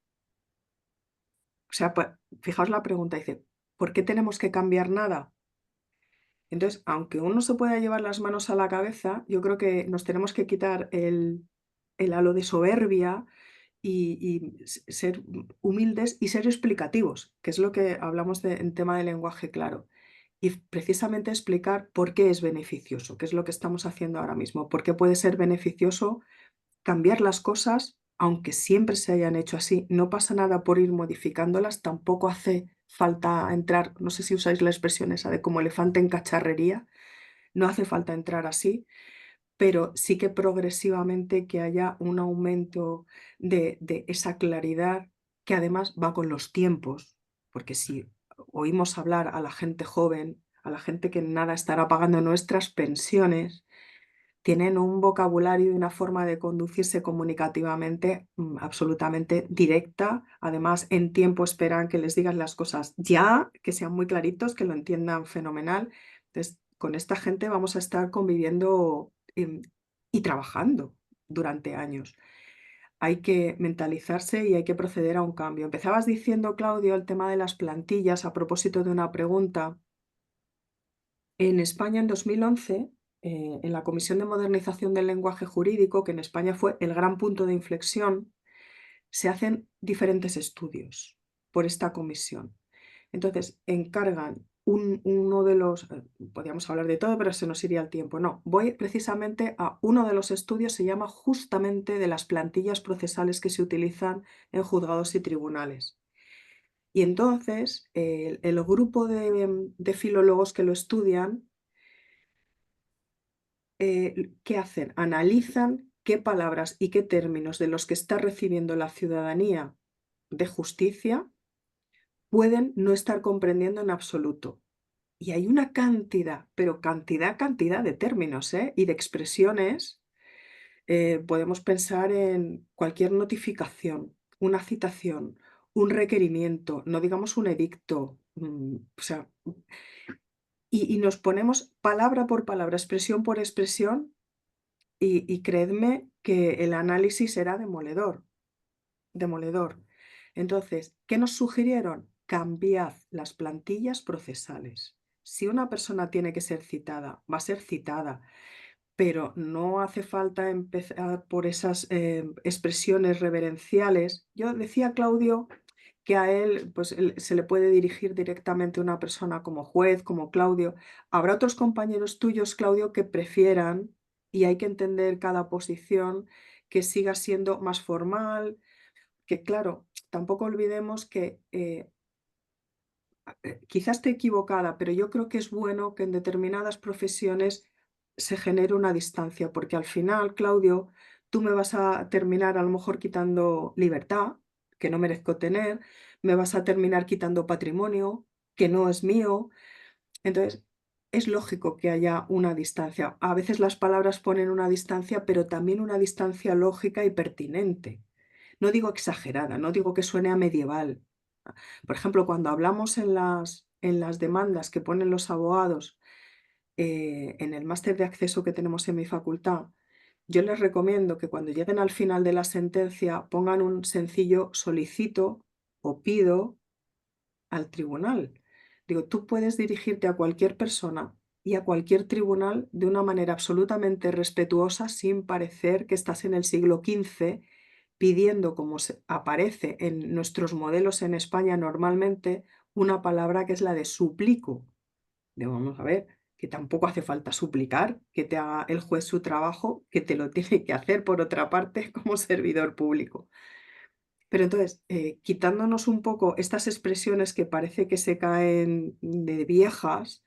o sea, pues, fijaos la pregunta, dice, ¿por qué tenemos que cambiar nada? Entonces, aunque uno se pueda llevar las manos a la cabeza, yo creo que nos tenemos que quitar el halo de soberbia y ser humildes y ser explicativos, que es lo que hablamos en tema de lenguaje claro. Y precisamente explicar por qué es beneficioso, qué es lo que estamos haciendo ahora mismo, por qué puede ser beneficioso cambiar las cosas, aunque siempre se hayan hecho así. No pasa nada por ir modificándolas, tampoco hace falta entrar, no sé si usáis la expresión esa de como elefante en cacharrería, no hace falta entrar así, pero sí que progresivamente que haya un aumento de esa claridad que además va con los tiempos, porque si oímos hablar a la gente joven, a la gente que nada estará pagando nuestras pensiones, tienen un vocabulario y una forma de conducirse comunicativamente absolutamente directa. Además, en tiempo esperan que les digas las cosas ya, que sean muy claritos, que lo entiendan fenomenal. Entonces, con esta gente vamos a estar conviviendo y trabajando durante años. Hay que mentalizarse y hay que proceder a un cambio. Empezabas diciendo, Claudio, el tema de las plantillas a propósito de una pregunta. En España, en 2011, en la Comisión de Modernización del Lenguaje Jurídico, que en España fue el gran punto de inflexión, se hacen diferentes estudios por esta comisión. Entonces, encargan uno de los, podríamos hablar de todo, pero se nos iría el tiempo. No, voy precisamente a uno de los estudios, se llama justamente de las plantillas procesales que se utilizan en juzgados y tribunales. Y entonces, el grupo de filólogos que lo estudian, ¿qué hacen? Analizan qué palabras y qué términos de los que está recibiendo la ciudadanía de justicia pueden no estar comprendiendo en absoluto. Y hay una cantidad, pero cantidad de términos, y de expresiones. Podemos pensar en cualquier notificación, una citación, un requerimiento, no digamos un edicto, o sea, y nos ponemos palabra por palabra, expresión por expresión, y creedme que el análisis era demoledor, demoledor. Entonces, ¿qué nos sugirieron? Cambiad las plantillas procesales. Si una persona tiene que ser citada, va a ser citada, pero no hace falta empezar por esas expresiones reverenciales. Yo decía, Claudio, que a él, pues, se le puede dirigir directamente una persona como juez, como Claudio. Habrá otros compañeros tuyos, Claudio, que prefieran, y hay que entender cada posición, que siga siendo más formal, que claro, tampoco olvidemos que quizás esté equivocada, pero yo creo que es bueno que en determinadas profesiones se genere una distancia, porque al final, Claudio, tú me vas a terminar a lo mejor quitando libertad, que no merezco tener, me vas a terminar quitando patrimonio, que no es mío. Entonces, es lógico que haya una distancia. A veces las palabras ponen una distancia, pero también una distancia lógica y pertinente. No digo exagerada, no digo que suene a medieval. Por ejemplo, cuando hablamos en las demandas que ponen los abogados en el máster de acceso que tenemos en mi facultad, yo les recomiendo que cuando lleguen al final de la sentencia pongan un sencillo solicito o pido al tribunal. Digo, tú puedes dirigirte a cualquier persona y a cualquier tribunal de una manera absolutamente respetuosa sin parecer que estás en el siglo XV pidiendo, como aparece en nuestros modelos en España normalmente, una palabra que es la de suplico. Vamos a ver, que tampoco hace falta suplicar que te haga el juez su trabajo, que te lo tiene que hacer por otra parte como servidor público. Pero entonces, quitándonos un poco estas expresiones que parece que se caen de viejas,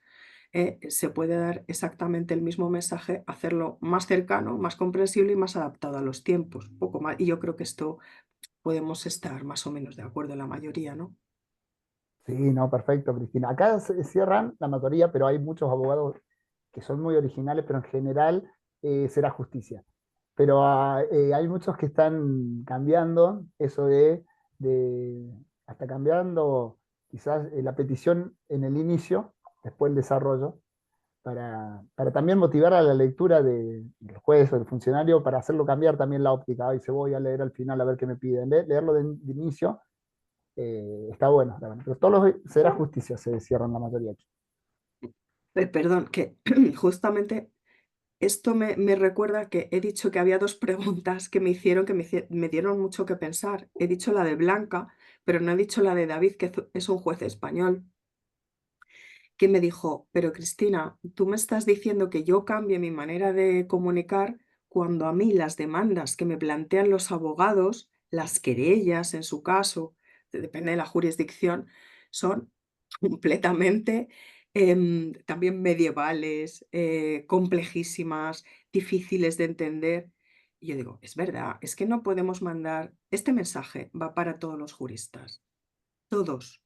se puede dar exactamente el mismo mensaje, hacerlo más cercano, más comprensible y más adaptado a los tiempos, poco más. Y yo creo que esto podemos estar más o menos de acuerdo en la mayoría, ¿no? Sí, no, perfecto, Cristina. Acá se cierran la mayoría, pero hay muchos abogados que son muy originales, pero en general será justicia. Pero hay muchos que están cambiando eso de hasta cambiando quizás la petición en el inicio, después el desarrollo, para también motivar a la lectura del juez o del funcionario para hacerlo cambiar también la óptica. Ay, se voy a leer al final a ver qué me piden. Leerlo de inicio está bueno, está bueno. Pero todos los será justicia, se cierran la mayoría aquí. Perdón, que justamente esto me recuerda que he dicho que había dos preguntas que me hicieron, me dieron mucho que pensar. He dicho la de Blanca, pero no he dicho la de David, que es un juez español, que me dijo, pero Cristina, tú me estás diciendo que yo cambie mi manera de comunicar cuando a mí las demandas que me plantean los abogados, las querellas en su caso, depende de la jurisdicción, son completamente también medievales, complejísimas, difíciles de entender. Y yo digo, es verdad, es que no podemos mandar, este mensaje va para todos los juristas, todos.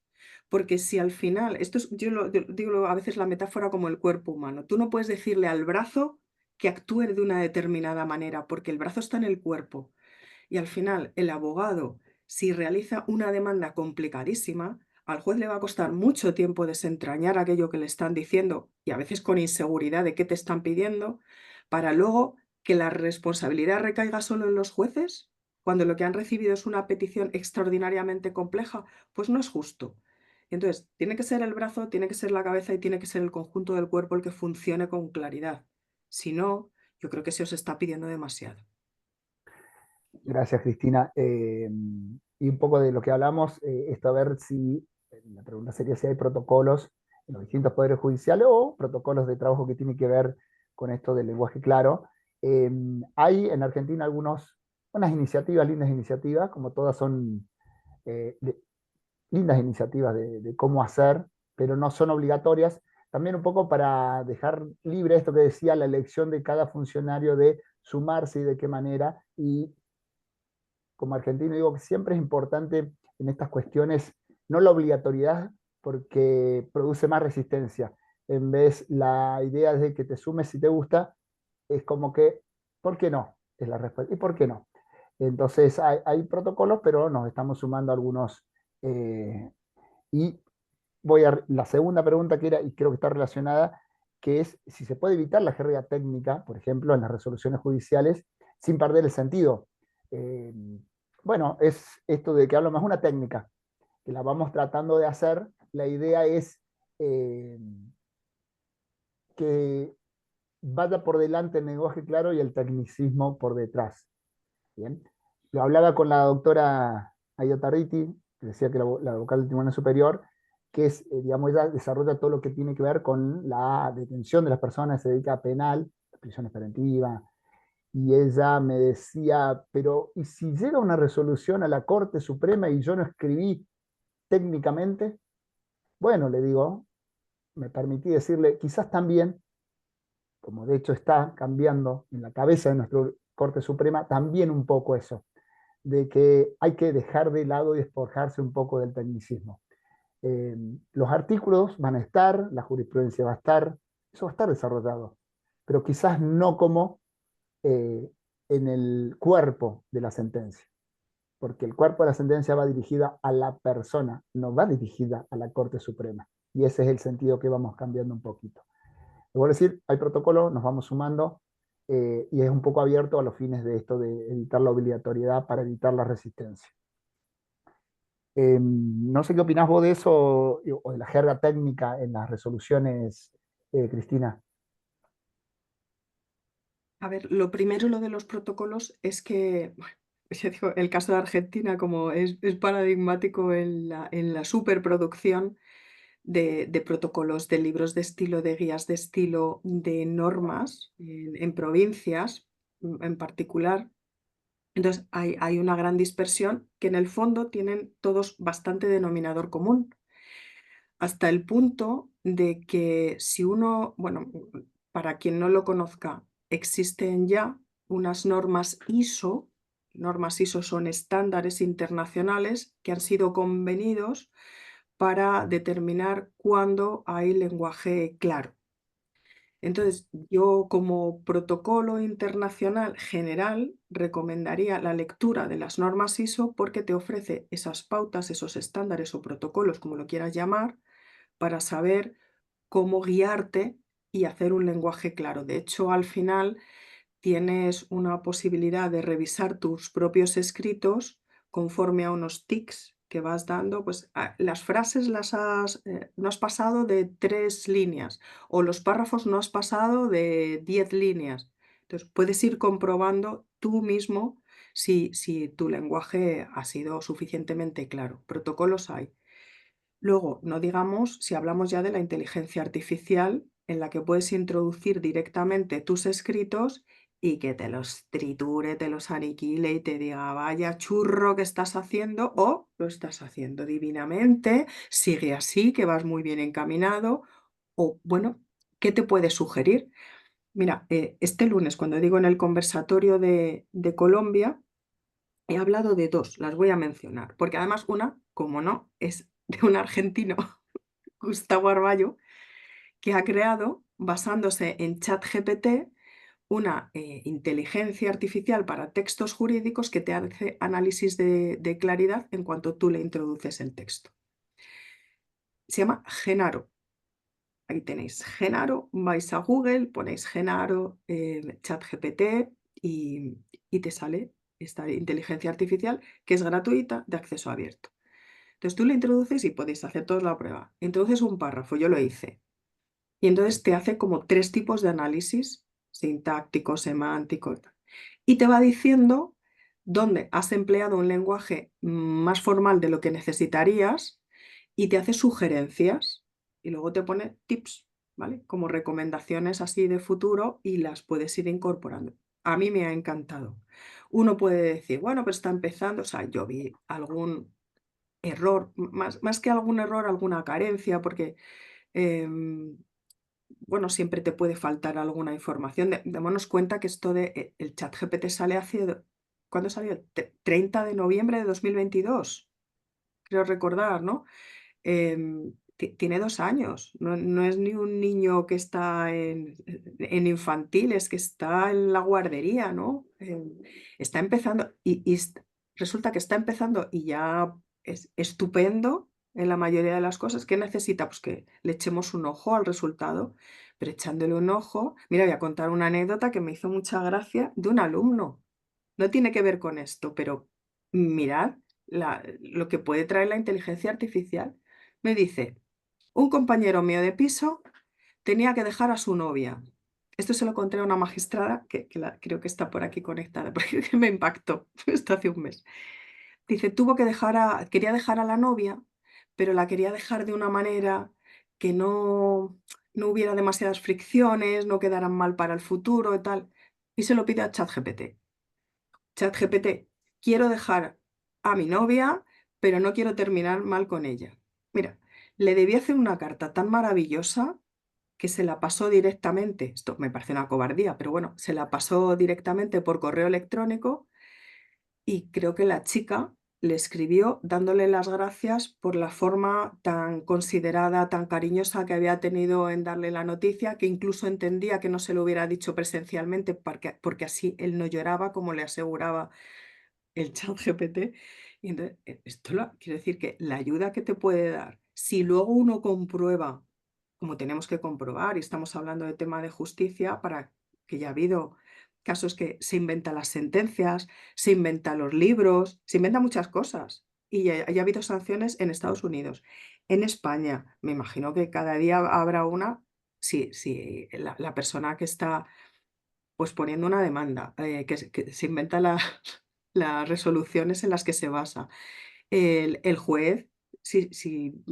Porque si al final, esto es, yo digo a veces la metáfora como el cuerpo humano, tú no puedes decirle al brazo que actúe de una determinada manera, porque el brazo está en el cuerpo. Y al final, el abogado, si realiza una demanda complicadísima, al juez le va a costar mucho tiempo desentrañar aquello que le están diciendo y a veces con inseguridad de qué te están pidiendo, para luego que la responsabilidad recaiga solo en los jueces, cuando lo que han recibido es una petición extraordinariamente compleja, pues no es justo. Entonces, tiene que ser el brazo, tiene que ser la cabeza y tiene que ser el conjunto del cuerpo el que funcione con claridad. Si no, yo creo que se os está pidiendo demasiado. Gracias, Cristina. Y un poco de lo que hablamos, esto a ver si, la pregunta sería si hay protocolos en los distintos poderes judiciales o protocolos de trabajo que tienen que ver con esto del lenguaje claro. Eh, Hay en Argentina unas iniciativas, lindas iniciativas, como todas son lindas iniciativas de cómo hacer, pero no son obligatorias. También un poco para dejar libre esto que decía, la elección de cada funcionario de sumarse y de qué manera. Y como argentino digo que siempre es importante en estas cuestiones no la obligatoriedad porque produce más resistencia. En vez la idea de que te sumes si te gusta, es como que, ¿por qué no? Es la respuesta. ¿Y por qué no? Entonces hay protocolos, pero nos estamos sumando algunos. Y voy a la segunda pregunta que era, y creo que está relacionada, que es si se puede evitar la jerga técnica, por ejemplo, en las resoluciones judiciales, sin perder el sentido. Eh, bueno, es esto de que hablo más una técnica, que la vamos tratando de hacer. La idea es eh, que vaya por delante el lenguaje claro y el tecnicismo por detrás. Bien. Lo hablaba con la doctora Ayotarriti, que decía que la vocal del Tribunal Superior, que es, digamos, ella desarrolla todo lo que tiene que ver con la detención de las personas, se dedica a penal, prisiones preventivas, y ella me decía, pero ¿y si llega una resolución a la Corte Suprema y yo no escribí técnicamente? Bueno, le digo, me permití decirle, quizás también, como de hecho está cambiando en la cabeza de nuestra Corte Suprema, también un poco eso de que hay que dejar de lado y despojarse un poco del tecnicismo. Eh, los artículos van a estar, la jurisprudencia va a estar, eso va a estar desarrollado, pero quizás no como en el cuerpo de la sentencia, porque el cuerpo de la sentencia va dirigida a la persona, no va dirigida a la Corte Suprema. Y ese es el sentido que vamos cambiando un poquito. Debo decir, hay protocolo, nos vamos sumando y es un poco abierto a los fines de esto de evitar la obligatoriedad para evitar la resistencia. No sé qué opinás vos de eso o de la jerga técnica en las resoluciones, Cristina. A ver, lo primero, lo de los protocolos, es que, bueno, ya digo, el caso de Argentina como es paradigmático en la superproducción de protocolos, de libros de estilo, de guías de estilo, de normas en provincias en particular. Entonces, hay una gran dispersión que en el fondo tienen todos bastante denominador común. hasta el punto de que si uno, bueno, para quien no lo conozca, existen ya unas normas ISO. Normas ISO son estándares internacionales que han sido convenidos para determinar cuándo hay lenguaje claro. Entonces, yo como protocolo internacional general recomendaría la lectura de las normas ISO porque te ofrece esas pautas, esos estándares o protocolos, como lo quieras llamar, para saber cómo guiarte y hacer un lenguaje claro. De hecho, al final tienes una posibilidad de revisar tus propios escritos conforme a unos tics que vas dando, pues las frases no has pasado de 3 líneas o los párrafos no has pasado de 10 líneas. Entonces, puedes ir comprobando tú mismo si tu lenguaje ha sido suficientemente claro. Protocolos hay. Luego, no digamos si hablamos ya de la inteligencia artificial, en la que puedes introducir directamente tus escritos y que te los triture, te los aniquile y te diga, vaya churro que estás haciendo, o lo estás haciendo divinamente, sigue así, que vas muy bien encaminado, o bueno, ¿qué te puede sugerir? Mira, este lunes, cuando digo en el conversatorio de Colombia, he hablado de dos, las voy a mencionar, porque además una, como no, es de un argentino, Gustavo Arballo, que ha creado, basándose en ChatGPT, una inteligencia artificial para textos jurídicos que te hace análisis de claridad en cuanto tú le introduces el texto. Se llama Genaro. Ahí tenéis Genaro, vais a Google, ponéis Genaro, ChatGPT y te sale esta inteligencia artificial que es gratuita de acceso abierto. Entonces tú le introduces y podéis hacer todos la prueba. Introduces un párrafo, yo lo hice. Y entonces te hace como 3 tipos de análisis, sintáctico, semántico, tal. Y te va diciendo dónde has empleado un lenguaje más formal de lo que necesitarías y te hace sugerencias y luego te pone tips, ¿vale? Como recomendaciones así de futuro y las puedes ir incorporando. A mí me ha encantado. Uno puede decir, bueno, pero está empezando, o sea, yo vi algún error, más que algún error, alguna carencia, porque bueno, siempre te puede faltar alguna información. Démonos cuenta que esto de el ChatGPT sale hace, ¿cuándo salió? 30 de noviembre de 2022, creo recordar, ¿no? Tiene 2 años, no es ni un niño que está en infantil, es que está en la guardería, ¿no? Está empezando resulta que está empezando y ya es estupendo en la mayoría de las cosas. ¿Qué necesita? Pues que le echemos un ojo al resultado, pero echándole un ojo, mira, voy a contar una anécdota que me hizo mucha gracia de un alumno. No tiene que ver con esto, pero mirad lo que puede traer la inteligencia artificial. Me dice, un compañero mío de piso tenía que dejar a su novia. Esto se lo conté a una magistrada creo que está por aquí conectada, porque me impactó, esto hace un mes. Dice, quería dejar a la novia, pero la quería dejar de una manera que no hubiera demasiadas fricciones, no quedaran mal para el futuro y tal. Y se lo pide a ChatGPT. ChatGPT, quiero dejar a mi novia, pero no quiero terminar mal con ella. Mira, le debí hacer una carta tan maravillosa que se la pasó directamente, esto me parece una cobardía, pero bueno, se la pasó directamente por correo electrónico y creo que la chica le escribió dándole las gracias por la forma tan considerada, tan cariñosa que había tenido en darle la noticia, que incluso entendía que no se lo hubiera dicho presencialmente porque así él no lloraba, como le aseguraba el ChatGPT. Y entonces, quiere decir que la ayuda que te puede dar, si luego uno comprueba, como tenemos que comprobar, y estamos hablando de tema de justicia, para que ya ha habido casos que se inventan las sentencias, se inventan los libros, se inventan muchas cosas. Y ya ha habido sanciones en Estados Unidos. En España, me imagino que cada día habrá una, si la persona que está pues poniendo una demanda, que se inventa las resoluciones en las que se basa. El juez si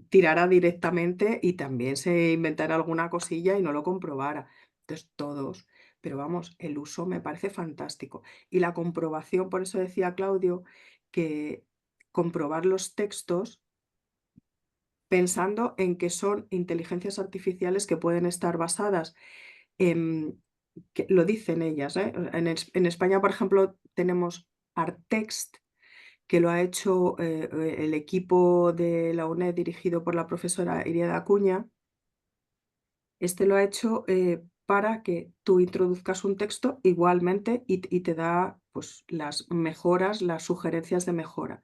tirara directamente y también se inventara alguna cosilla y no lo comprobara. Entonces, todos. Pero vamos, el uso me parece fantástico. Y la comprobación, por eso decía Claudio, que comprobar los textos pensando en que son inteligencias artificiales que pueden estar basadas en, que lo dicen ellas, ¿eh? En España, por ejemplo, tenemos Arttext, que lo ha hecho el equipo de la UNED dirigido por la profesora Iriada Acuña. Este lo ha hecho para que tú introduzcas un texto igualmente y te da pues, las mejoras, las sugerencias de mejora.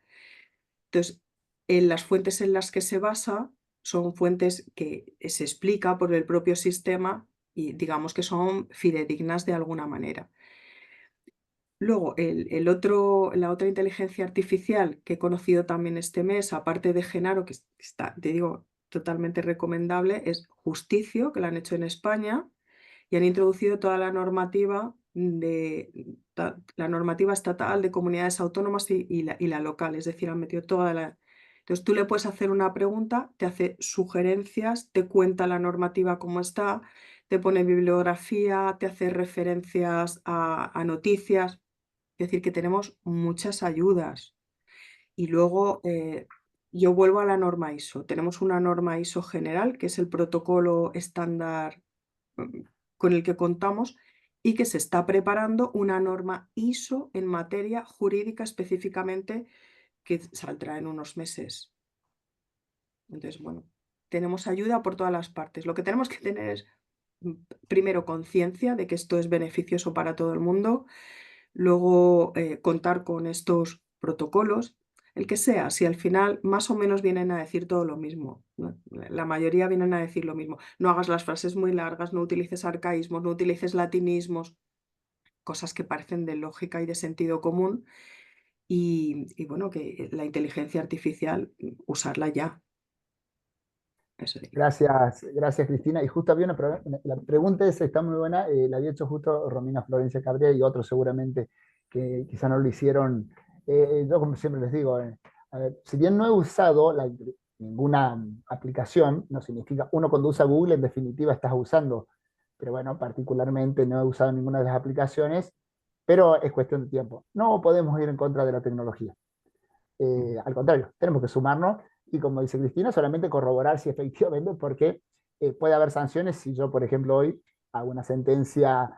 Entonces, en las fuentes en las que se basa son fuentes que se explica por el propio sistema y digamos que son fidedignas de alguna manera. Luego, la otra inteligencia artificial que he conocido también este mes, aparte de Genaro, que está, te digo, totalmente recomendable, es Justicio, que la han hecho en España y han introducido toda la normativa la normativa estatal de comunidades autónomas y la local, es decir, han metido toda la... Entonces tú le puedes hacer una pregunta, te hace sugerencias, te cuenta la normativa cómo está, te pone bibliografía, te hace referencias a noticias, es decir, que tenemos muchas ayudas. Y luego yo vuelvo a la norma ISO. Tenemos una norma ISO general, que es el protocolo estándar con el que contamos, y que se está preparando una norma ISO en materia jurídica específicamente que saldrá en unos meses. Entonces, bueno, tenemos ayuda por todas las partes. Lo que tenemos que tener es, primero, conciencia de que esto es beneficioso para todo el mundo, luego contar con estos protocolos, el que sea, si al final más o menos vienen a decir todo lo mismo, ¿no? La mayoría vienen a decir lo mismo. No hagas las frases muy largas, no utilices arcaísmos, no utilices latinismos, cosas que parecen de lógica y de sentido común y bueno, que la inteligencia artificial, usarla ya. Eso digo. Gracias, gracias Cristina. Y justo había la pregunta esa está muy buena, la había hecho justo Romina Florencia Cabrera y otros seguramente que quizá no lo hicieron. Yo como siempre les digo, a ver, si bien no he usado ninguna aplicación, no significa, uno cuando usa Google en definitiva estás usando, pero bueno, particularmente no he usado ninguna de las aplicaciones, pero es cuestión de tiempo. No podemos ir en contra de la tecnología. Al contrario, tenemos que sumarnos y como dice Cristina, solamente corroborar si efectivamente, porque puede haber sanciones si yo, por ejemplo, hoy hago una sentencia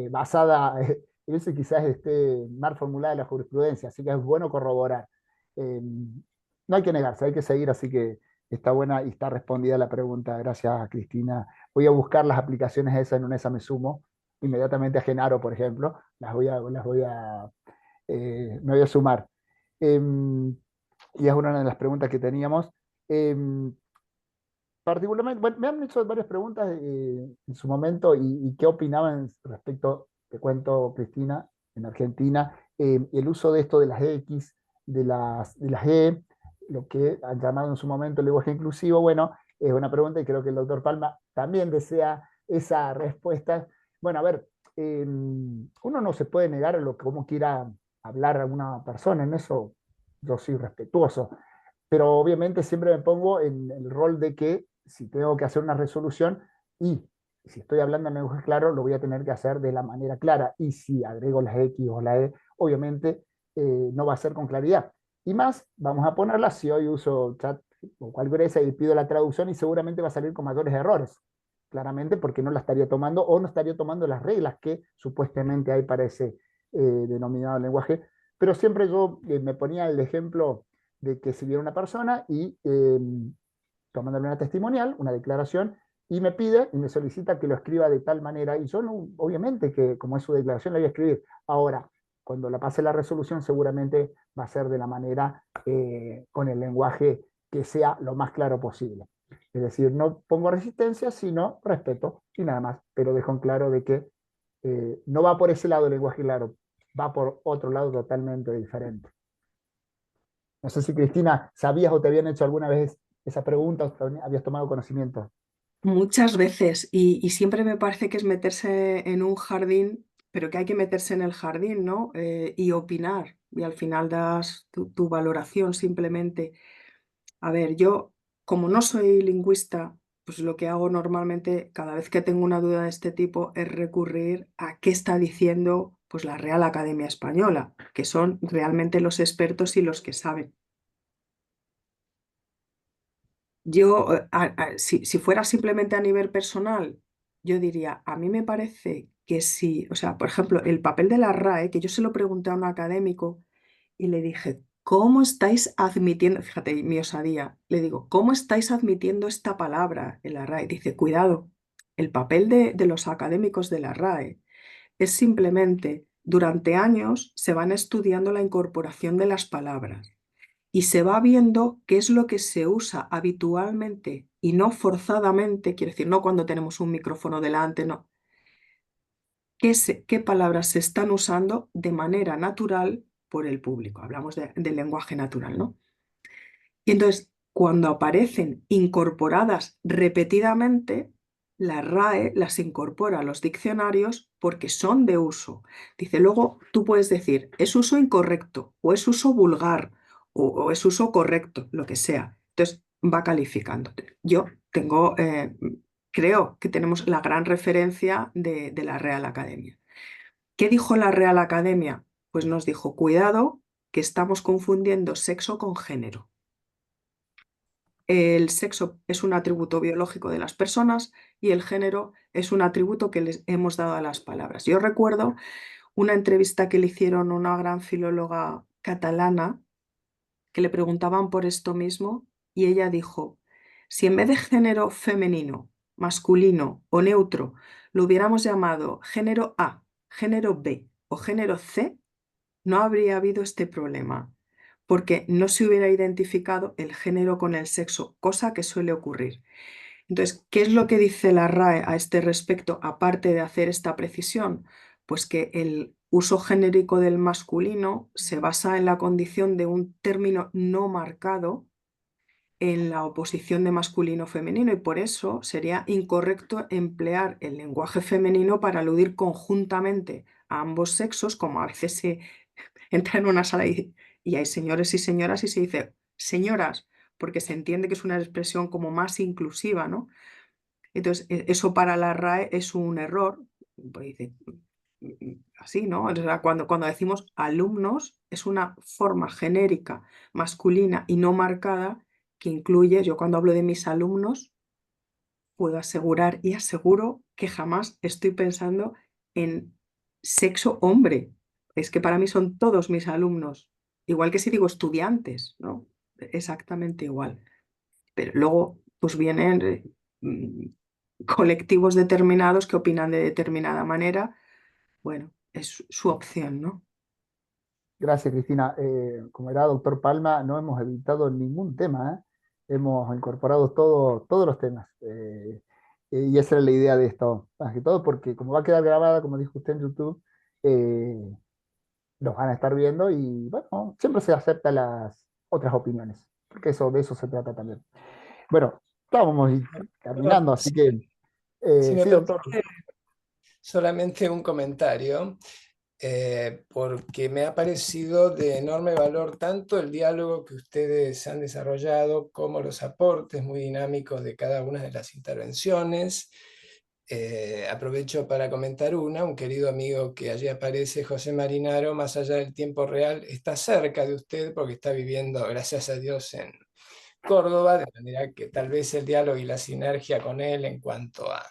basada en eso quizás esté mal formulada la jurisprudencia, así que es bueno corroborar. No hay que negarse, hay que seguir, así que está buena y está respondida la pregunta. Gracias, Cristina. Voy a buscar las aplicaciones esas, en esa me sumo inmediatamente a Genaro, por ejemplo, me voy a sumar. Y es una de las preguntas que teníamos. Particularmente, bueno, me han hecho varias preguntas en su momento y qué opinaban respecto, te cuento, Cristina, en Argentina, el uso de esto de las X, de las E, lo que han llamado en su momento el lenguaje inclusivo. Bueno, es una pregunta y creo que el doctor Palma también desea esa respuesta. Bueno, a ver, uno no se puede negar a lo que como quiera hablar a una persona, en eso yo soy respetuoso, pero obviamente siempre me pongo en el rol de que si tengo que hacer una resolución y si estoy hablando en lenguaje claro, lo voy a tener que hacer de la manera clara. Y si agrego las X o la E, obviamente no va a ser con claridad. Y más, vamos a ponerla si hoy uso chat o cualquier cosa y pido la traducción y seguramente va a salir con mayores errores. Claramente porque no la estaría tomando o no estaría tomando las reglas que supuestamente hay para ese denominado lenguaje. Pero siempre yo me ponía el ejemplo de que si viene una persona y tomándole una testimonial, una declaración, y me pide y me solicita que lo escriba de tal manera, y yo no, obviamente que como es su declaración la voy a escribir. Ahora, cuando la pase la resolución seguramente va a ser de la manera, con el lenguaje que sea lo más claro posible. Es decir, no pongo resistencia, sino respeto y nada más, pero dejo en claro de que no va por ese lado el lenguaje claro, va por otro lado totalmente diferente. No sé si Cristina, ¿sabías o te habían hecho alguna vez esa pregunta o habías tomado conocimiento? Muchas veces, y siempre me parece que es meterse en un jardín, pero que hay que meterse en el jardín, ¿no? Y opinar, y al final das tu valoración simplemente. A ver, yo, como no soy lingüista, pues lo que hago normalmente cada vez que tengo una duda de este tipo es recurrir a qué está diciendo pues la Real Academia Española, que son realmente los expertos y los que saben. Yo, si fuera simplemente a nivel personal, yo diría, a mí me parece que sí, o sea, por ejemplo, el papel de la RAE, que yo se lo pregunté a un académico y le dije, ¿cómo estáis admitiendo, fíjate mi osadía, le digo, ¿cómo estáis admitiendo esta palabra en la RAE? Dice, cuidado, el papel de los académicos de la RAE es simplemente, durante años se van estudiando la incorporación de las palabras y se va viendo qué es lo que se usa habitualmente y no forzadamente, quiero decir, no cuando tenemos un micrófono delante, no, qué palabras se están usando de manera natural por el público. Hablamos del lenguaje natural, ¿no? Y entonces, cuando aparecen incorporadas repetidamente, la RAE las incorpora a los diccionarios porque son de uso. Dice, luego tú puedes decir, es uso incorrecto, o es uso vulgar, o es uso correcto, lo que sea. Entonces, va calificándote. Yo creo que tenemos la gran referencia de la Real Academia. ¿Qué dijo la Real Academia? Pues nos dijo, cuidado, que estamos confundiendo sexo con género. El sexo es un atributo biológico de las personas y el género es un atributo que les hemos dado a las palabras. Yo recuerdo una entrevista que le hicieron a una gran filóloga catalana que le preguntaban por esto mismo y ella dijo, si en vez de género femenino, masculino o neutro lo hubiéramos llamado género A, género B o género C, no habría habido este problema, porque no se hubiera identificado el género con el sexo, cosa que suele ocurrir. Entonces, ¿qué es lo que dice la RAE a este respecto, aparte de hacer esta precisión? Pues que el uso genérico del masculino se basa en la condición de un término no marcado en la oposición de masculino-femenino y por eso sería incorrecto emplear el lenguaje femenino para aludir conjuntamente a ambos sexos, como a veces se entra en una sala y hay señores y señoras y se dice señoras, porque se entiende que es una expresión como más inclusiva, ¿no? Entonces, eso para la RAE es un error, pues dice, así, ¿no? O sea, cuando decimos alumnos, es una forma genérica, masculina y no marcada que incluye, yo cuando hablo de mis alumnos, puedo asegurar y aseguro que jamás estoy pensando en sexo hombre. Es que para mí son todos mis alumnos. Igual que si digo estudiantes, ¿no? Exactamente igual. Pero luego, pues vienen colectivos determinados que opinan de determinada manera. Bueno, es su opción, ¿no? Gracias, Cristina. Como era doctor Palma, no hemos evitado ningún tema, ¿eh? Hemos incorporado todos los temas. Y esa era la idea de esto, más que todo, porque como va a quedar grabada, como dijo usted en YouTube, eh, los van a estar viendo y bueno, siempre se aceptan las otras opiniones, porque de eso se trata también. Bueno, estábamos terminando, así que Si me sí, doctor. permite solamente un comentario, porque me ha parecido de enorme valor tanto el diálogo que ustedes han desarrollado como los aportes muy dinámicos de cada una de las intervenciones. Aprovecho para comentar un querido amigo que allí aparece, José Marinaro, más allá del tiempo real, está cerca de usted porque está viviendo, gracias a Dios, en Córdoba, de manera que tal vez el diálogo y la sinergia con él en cuanto a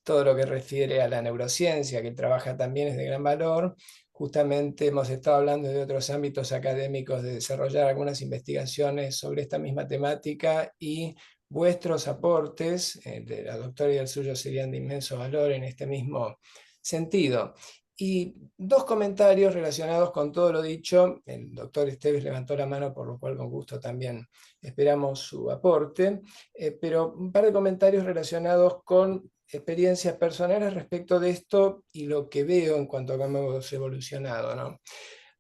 todo lo que refiere a la neurociencia, que él trabaja también, es de gran valor. Justamente hemos estado hablando de otros ámbitos académicos, de desarrollar algunas investigaciones sobre esta misma temática y vuestros aportes, de la doctora y el suyo, serían de inmenso valor en este mismo sentido. Y dos comentarios relacionados con todo lo dicho. El doctor Esteves levantó la mano, por lo cual con gusto también esperamos su aporte, pero un par de comentarios relacionados con experiencias personales respecto de esto y lo que veo en cuanto a cómo hemos evolucionado, ¿no?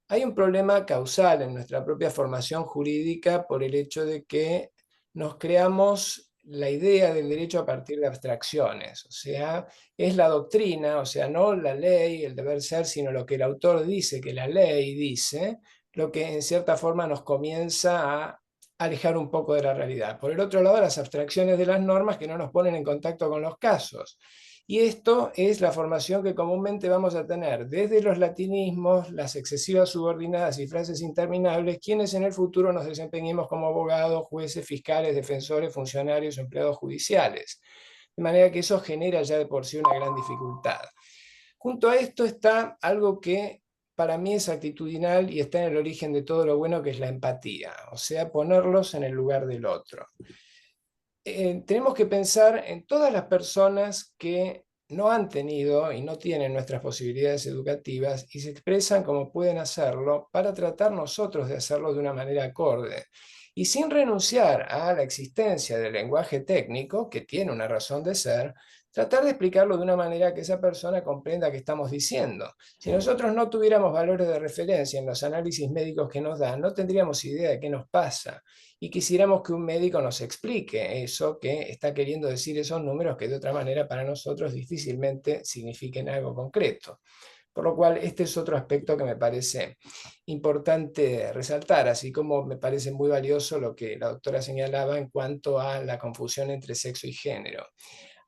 Hay un problema causal en nuestra propia formación jurídica por el hecho de que nos creamos la idea del derecho a partir de abstracciones, o sea, es la doctrina, o sea, no la ley, el deber ser, sino lo que el autor dice que la ley dice, lo que en cierta forma nos comienza a alejar un poco de la realidad. Por el otro lado, las abstracciones de las normas que no nos ponen en contacto con los casos. Y esto es la formación que comúnmente vamos a tener desde los latinismos, las excesivas subordinadas y frases interminables, quienes en el futuro nos desempeñemos como abogados, jueces, fiscales, defensores, funcionarios, empleados judiciales. De manera que eso genera ya de por sí una gran dificultad. Junto a esto está algo que para mí es actitudinal y está en el origen de todo lo bueno, que es la empatía, o sea, ponerlos en el lugar del otro. Tenemos que pensar en todas las personas que no han tenido y no tienen nuestras posibilidades educativas y se expresan como pueden hacerlo para tratar nosotros de hacerlo de una manera acorde. Y sin renunciar a la existencia del lenguaje técnico, que tiene una razón de ser, tratar de explicarlo de una manera que esa persona comprenda qué estamos diciendo. Si nosotros no tuviéramos valores de referencia en los análisis médicos que nos dan, no tendríamos idea de qué nos pasa y quisiéramos que un médico nos explique eso que está queriendo decir esos números que de otra manera para nosotros difícilmente signifiquen algo concreto. Por lo cual, este es otro aspecto que me parece importante resaltar, así como me parece muy valioso lo que la doctora señalaba en cuanto a la confusión entre sexo y género.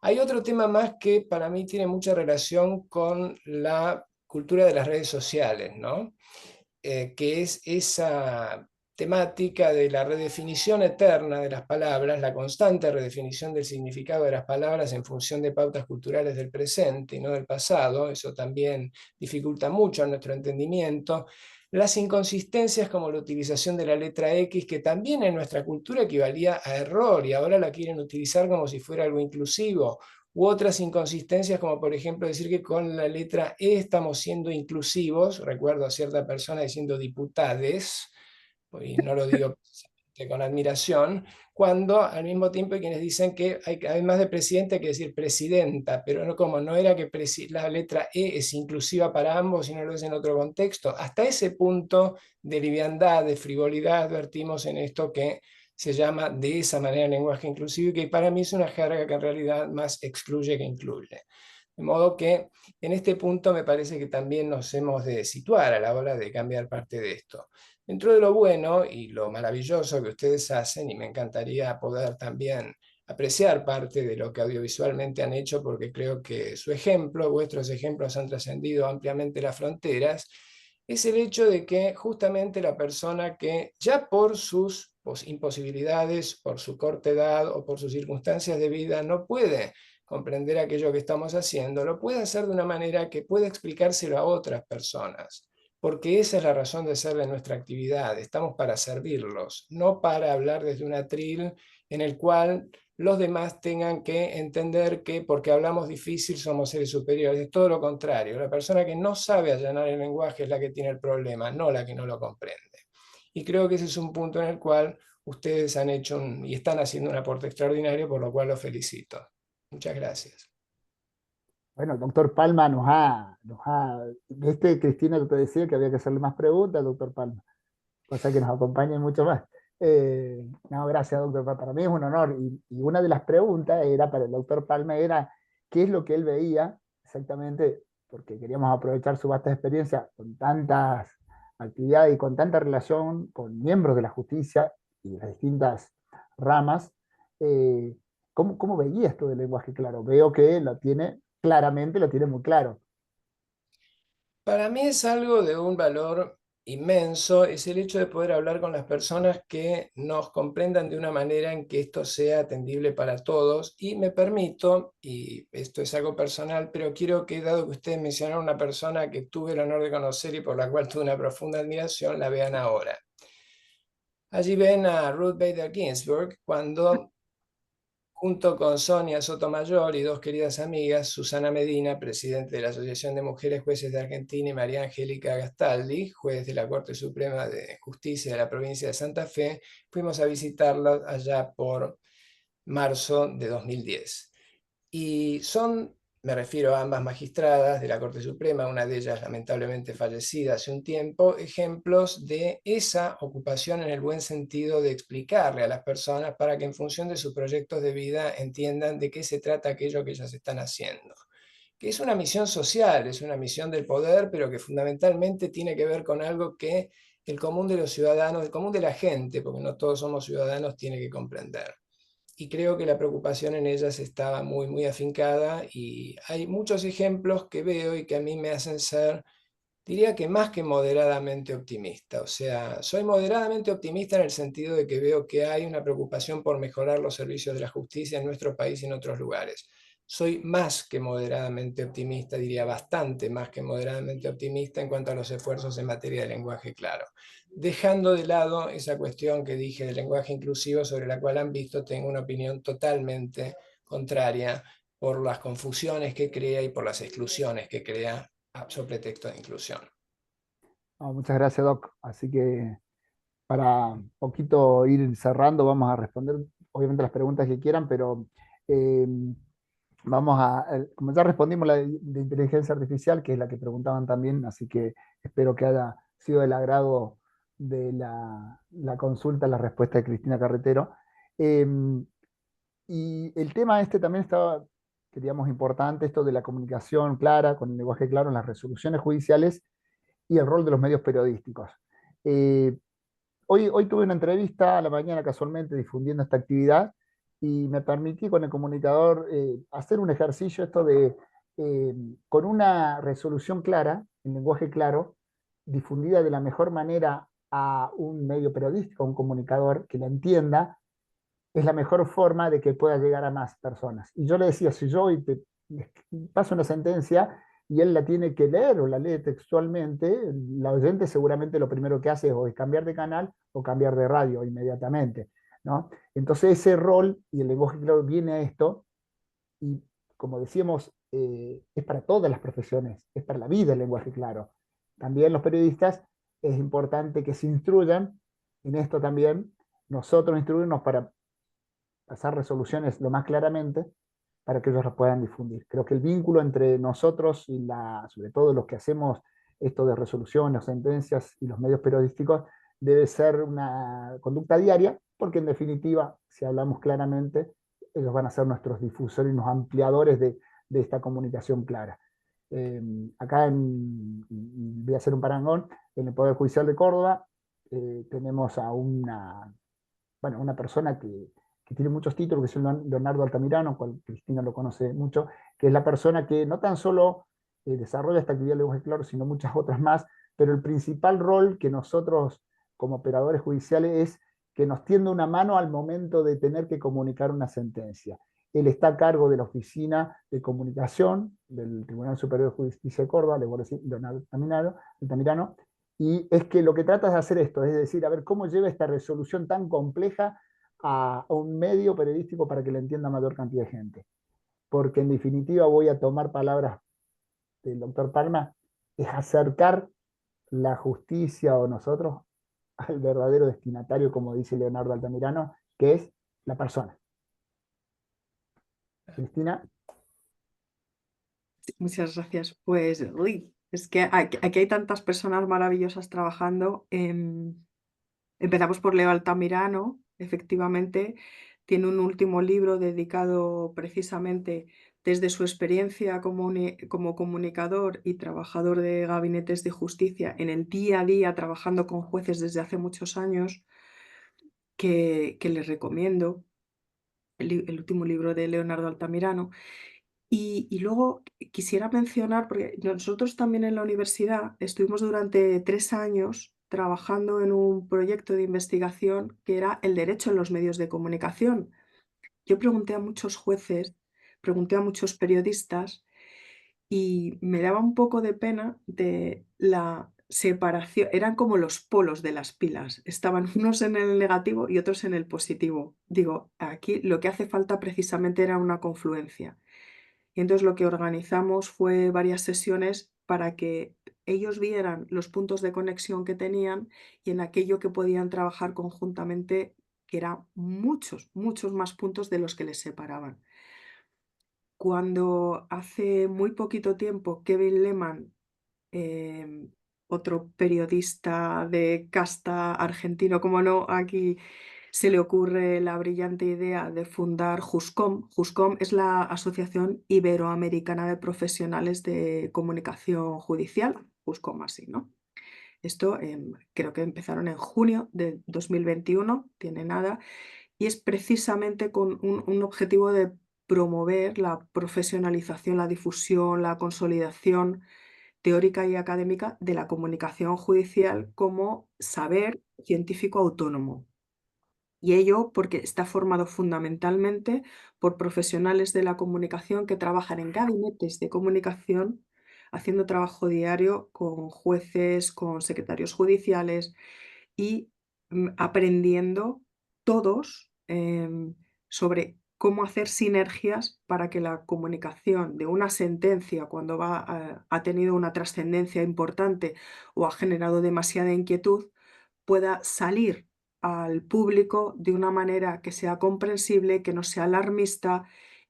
Hay otro tema más que para mí tiene mucha relación con la cultura de las redes sociales, ¿no? Que es esa temática de la redefinición eterna de las palabras, la constante redefinición del significado de las palabras en función de pautas culturales del presente y no del pasado. Eso también dificulta mucho nuestro entendimiento. Las inconsistencias como la utilización de la letra X, que también en nuestra cultura equivalía a error y ahora la quieren utilizar como si fuera algo inclusivo, u otras inconsistencias como por ejemplo decir que con la letra E estamos siendo inclusivos. Recuerdo a cierta persona diciendo diputades, y no lo digo con admiración, cuando al mismo tiempo hay quienes dicen que hay, además de presidente hay que decir presidenta, pero no, como no era que la letra E es inclusiva para ambos y no lo es en otro contexto. Hasta ese punto de liviandad, de frivolidad, advertimos en esto que se llama de esa manera lenguaje inclusivo y que para mí es una jerga que en realidad más excluye que incluye. De modo que en este punto me parece que también nos hemos de situar a la hora de cambiar parte de esto. Dentro de lo bueno y lo maravilloso que ustedes hacen, y me encantaría poder también apreciar parte de lo que audiovisualmente han hecho, porque creo que su ejemplo, vuestros ejemplos han trascendido ampliamente las fronteras, es el hecho de que justamente la persona que ya por sus imposibilidades, por su corta edad o por sus circunstancias de vida no puede comprender aquello que estamos haciendo, lo puede hacer de una manera que pueda explicárselo a otras personas, porque esa es la razón de ser de nuestra actividad. Estamos para servirlos, no para hablar desde un atril en el cual los demás tengan que entender que porque hablamos difícil somos seres superiores. Es todo lo contrario. La persona que no sabe allanar el lenguaje es la que tiene el problema, no la que no lo comprende. Y creo que ese es un punto en el cual ustedes han hecho y están haciendo un aporte extraordinario, por lo cual los felicito. Muchas gracias. Bueno, el doctor Palma ¿viste, Cristina, que te decía que había que hacerle más preguntas, doctor Palma? Cosa que nos acompañe mucho más. No, gracias, doctor Palma. Para mí es un honor. Y una de las preguntas era para el doctor Palma era qué es lo que él veía exactamente, porque queríamos aprovechar su vasta experiencia con tantas actividades y con tanta relación con miembros de la justicia y de las distintas ramas. eh, ¿Cómo veía esto del lenguaje claro? Veo que lo tiene claramente, lo tiene muy claro. Para mí es algo de un valor inmenso, es el hecho de poder hablar con las personas que nos comprendan de una manera en que esto sea atendible para todos. Y me permito, y esto es algo personal, pero quiero que, dado que ustedes mencionaron una persona que tuve el honor de conocer y por la cual tuve una profunda admiración, la vean ahora. Allí ven a Ruth Bader Ginsburg cuando, junto con Sonia Sotomayor y dos queridas amigas, Susana Medina, presidente de la Asociación de Mujeres Jueces de Argentina, y María Angélica Gastaldi, juez de la Corte Suprema de Justicia de la provincia de Santa Fe, fuimos a visitarla allá por marzo de 2010. Y son, me refiero a ambas magistradas de la Corte Suprema, una de ellas lamentablemente fallecida hace un tiempo, ejemplos de esa ocupación en el buen sentido de explicarle a las personas para que en función de sus proyectos de vida entiendan de qué se trata aquello que ellas están haciendo. Que es una misión social, es una misión del poder, pero que fundamentalmente tiene que ver con algo que el común de los ciudadanos, el común de la gente, porque no todos somos ciudadanos, tiene que comprender. y creo que la preocupación en ellas estaba muy, muy afincada y hay muchos ejemplos que veo y que a mí me hacen ser, diría que más que moderadamente optimista. O sea, soy moderadamente optimista en el sentido de que veo que hay una preocupación por mejorar los servicios de la justicia en nuestro país y en otros lugares. Soy más que moderadamente optimista, diría bastante más que moderadamente optimista en cuanto a los esfuerzos en materia de lenguaje claro. Dejando de lado esa cuestión que dije del lenguaje inclusivo, sobre la cual han visto, tengo una opinión totalmente contraria por las confusiones que crea y por las exclusiones que crea sobre pretexto de inclusión. No, muchas gracias, Doc. Así que para un poquito ir cerrando, vamos a responder obviamente las preguntas que quieran, pero eh, como ya respondimos la de inteligencia artificial, que es la que preguntaban también, así que espero que haya sido del agrado de la consulta, la respuesta de Cristina Carretero. Eh, y el tema este también estaba, queríamos importante, esto de la comunicación clara, con el lenguaje claro en las resoluciones judiciales y el rol de los medios periodísticos. Eh, hoy tuve una entrevista a la mañana casualmente difundiendo esta actividad y me permití con el comunicador hacer un ejercicio esto de, eh, con una resolución clara, en lenguaje claro, difundida de la mejor manera a un medio periodístico, a un comunicador que la entienda, es la mejor forma de que pueda llegar a más personas. Y yo le decía, si yo hoy te paso una sentencia y él la tiene que leer o la lee textualmente, la oyente seguramente lo primero que hace es o es cambiar de canal o cambiar de radio inmediatamente, ¿no? Entonces ese rol y el lenguaje claro viene a esto y como decíamos, es para todas las profesiones, es para la vida el lenguaje claro. También los periodistas es importante que se instruyan en esto también, nosotros instruirnos para pasar resoluciones lo más claramente para que ellos las puedan difundir. Creo que el vínculo entre nosotros y sobre todo los que hacemos esto de resoluciones, sentencias y los medios periodísticos, debe ser una conducta diaria, porque en definitiva, si hablamos claramente, ellos van a ser nuestros difusores y los ampliadores de esta comunicación clara. Acá voy a hacer un parangón, en el Poder Judicial de Córdoba tenemos a una persona que tiene muchos títulos, que es Leonardo Altamirano, cual Cristina lo conoce mucho, que es la persona que no tan solo desarrolla esta actividad de lenguaje claro, sino muchas otras más, pero el principal rol que nosotros como operadores judiciales es que nos tiende una mano al momento de tener que comunicar una sentencia. Él está a cargo de la oficina de comunicación del Tribunal Superior de Justicia de Córdoba, Leonardo Altamirano, y es que lo que trata es de hacer esto, es decir, a ver cómo lleva esta resolución tan compleja a un medio periodístico para que le entienda mayor cantidad de gente. Porque en definitiva voy a tomar palabras del doctor Palma, es acercar la justicia o nosotros al verdadero destinatario, como dice Leonardo Altamirano, que es la persona. Cristina. Muchas gracias. Pues, uy, es que aquí hay tantas personas maravillosas trabajando. Empezamos por Leo Altamirano, efectivamente, tiene un último libro dedicado precisamente desde su experiencia como comunicador y trabajador de gabinetes de justicia en el día a día, trabajando con jueces desde hace muchos años, que les recomiendo, el último libro de Leonardo Altamirano. Y luego quisiera mencionar, porque nosotros también en la universidad estuvimos durante 3 años trabajando en un proyecto de investigación que era el derecho en los medios de comunicación. Yo pregunté a muchos jueces, pregunté a muchos periodistas y me daba un poco de pena de la separación. Eran como los polos de las pilas. Estaban unos en el negativo y otros en el positivo. Digo, aquí lo que hace falta precisamente era una confluencia. Y entonces lo que organizamos fue varias sesiones para que ellos vieran los puntos de conexión que tenían y en aquello que podían trabajar conjuntamente, que eran muchos, muchos más puntos de los que les separaban. Cuando hace muy poquito tiempo Kevin Lehman, otro periodista de casta argentino, como no, aquí se le ocurre la brillante idea de fundar JUSCOM. JUSCOM es la Asociación Iberoamericana de Profesionales de Comunicación Judicial, JUSCOM así, ¿no? Esto creo que empezaron en junio de 2021, tiene nada, y es precisamente con un objetivo de promover la profesionalización, la difusión, la consolidación teórica y académica de la comunicación judicial como saber científico autónomo. Y ello porque está formado fundamentalmente por profesionales de la comunicación que trabajan en gabinetes de comunicación, haciendo trabajo diario con jueces, con secretarios judiciales y aprendiendo todos sobre cómo hacer sinergias para que la comunicación de una sentencia, cuando ha tenido una trascendencia importante o ha generado demasiada inquietud, pueda salir al público de una manera que sea comprensible, que no sea alarmista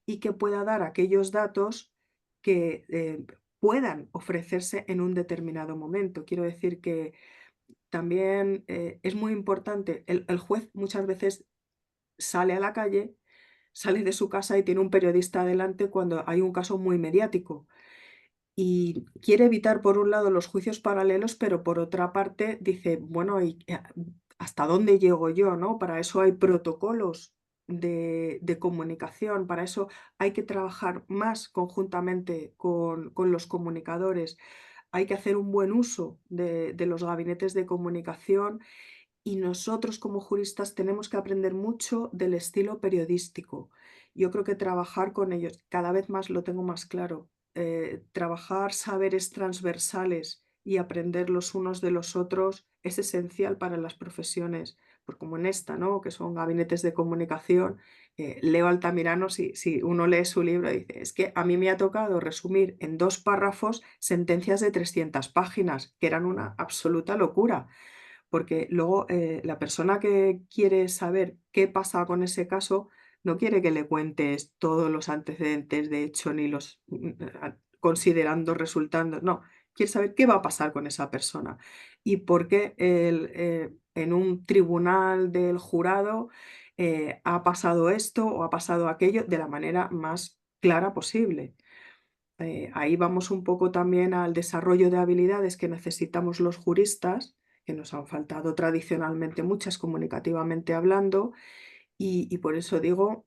y que pueda dar aquellos datos que puedan ofrecerse en un determinado momento. Quiero decir que también es muy importante, el juez muchas veces sale a la calle, sale de su casa y tiene un periodista delante cuando hay un caso muy mediático. Y quiere evitar, por un lado, los juicios paralelos, pero por otra parte dice, bueno, ¿hasta dónde llego yo, no? Para eso hay protocolos de comunicación, para eso hay que trabajar más conjuntamente con los comunicadores, hay que hacer un buen uso de los gabinetes de comunicación y nosotros como juristas tenemos que aprender mucho del estilo periodístico. Yo creo que trabajar con ellos, cada vez más lo tengo más claro, trabajar saberes transversales y aprender los unos de los otros es esencial para las profesiones, pues como en esta, ¿no? Que son gabinetes de comunicación. Leo Altamirano, si uno lee su libro, dice, es que a mí me ha tocado resumir en 2 párrafos sentencias de 300 páginas, que eran una absoluta locura porque luego la persona que quiere saber qué pasa con ese caso no quiere que le cuentes todos los antecedentes de hecho ni los considerando resultandos, no, quiere saber qué va a pasar con esa persona y por qué en un tribunal del jurado ha pasado esto o ha pasado aquello de la manera más clara posible. Ahí vamos un poco también al desarrollo de habilidades que necesitamos los juristas, que nos han faltado tradicionalmente muchas comunicativamente hablando, y por eso digo,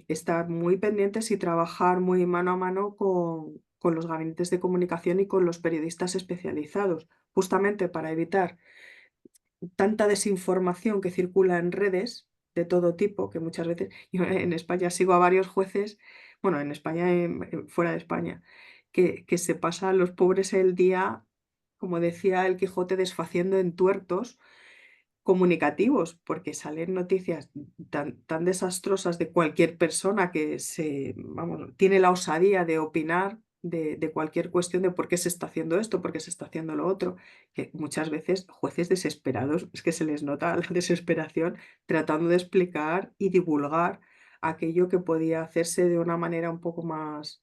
estar muy pendientes y trabajar muy mano a mano con los gabinetes de comunicación y con los periodistas especializados, justamente para evitar tanta desinformación que circula en redes de todo tipo, que muchas veces yo en España sigo a varios jueces, bueno, en España, fuera de España, que se pasan los pobres el día, como decía el Quijote, desfaciendo en tuertos comunicativos, porque salen noticias tan desastrosas de cualquier persona que vamos, tiene la osadía de opinar de cualquier cuestión de por qué se está haciendo esto, por qué se está haciendo lo otro, que muchas veces jueces desesperados, es que se les nota la desesperación tratando de explicar y divulgar aquello que podía hacerse de una manera un poco más,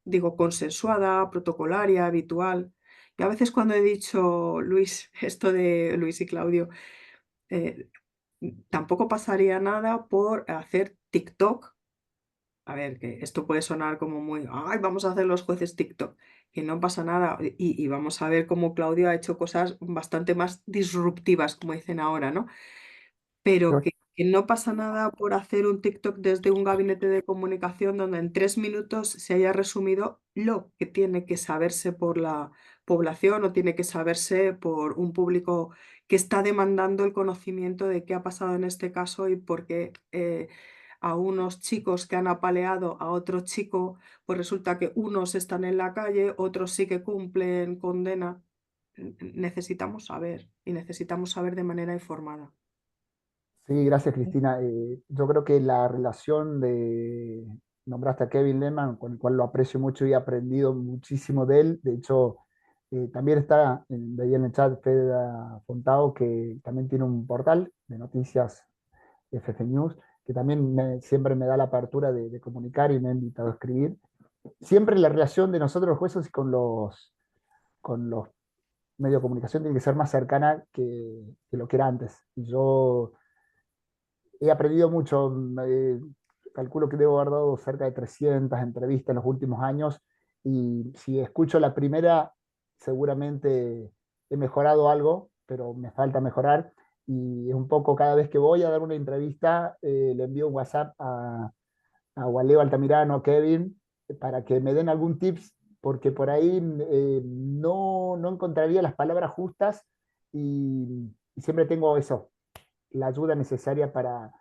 digo, consensuada, protocolaria, habitual. Y a veces cuando he dicho, Luis, esto de Luis y Claudio, eh, tampoco pasaría nada por hacer TikTok. A ver, que esto puede sonar como muy, ay, vamos a hacer los jueces TikTok, que no pasa nada. Y vamos a ver cómo Claudio ha hecho cosas bastante más disruptivas, como dicen ahora, ¿no? Pero que no pasa nada por hacer un TikTok desde un gabinete de comunicación donde en 3 minutos se haya resumido lo que tiene que saberse por la población o tiene que saberse por un público que está demandando el conocimiento de qué ha pasado en este caso y por qué a unos chicos que han apaleado a otro chico, pues resulta que unos están en la calle, otros sí que cumplen condena. Necesitamos saber y necesitamos saber de manera informada. Sí, gracias Cristina. Yo creo que la relación de, nombraste a Kevin Lehman, con el cual lo aprecio mucho y he aprendido muchísimo de él. De hecho, también está, veía en el chat Fede Fontao, que también tiene un portal de noticias FF News, que también siempre me da la apertura de comunicar y me ha invitado a escribir. Siempre la relación de nosotros los jueces con los medios de comunicación tiene que ser más cercana que lo que era antes. Y yo he aprendido mucho, calculo que debo haber dado cerca de 300 entrevistas en los últimos años y si escucho la primera, seguramente he mejorado algo, pero me falta mejorar. y un poco cada vez que voy a dar una entrevista, le envío un WhatsApp a Waleo Altamirano, a Kevin, para que me den algún tips, porque por ahí no encontraría las palabras justas y siempre tengo eso, la ayuda necesaria para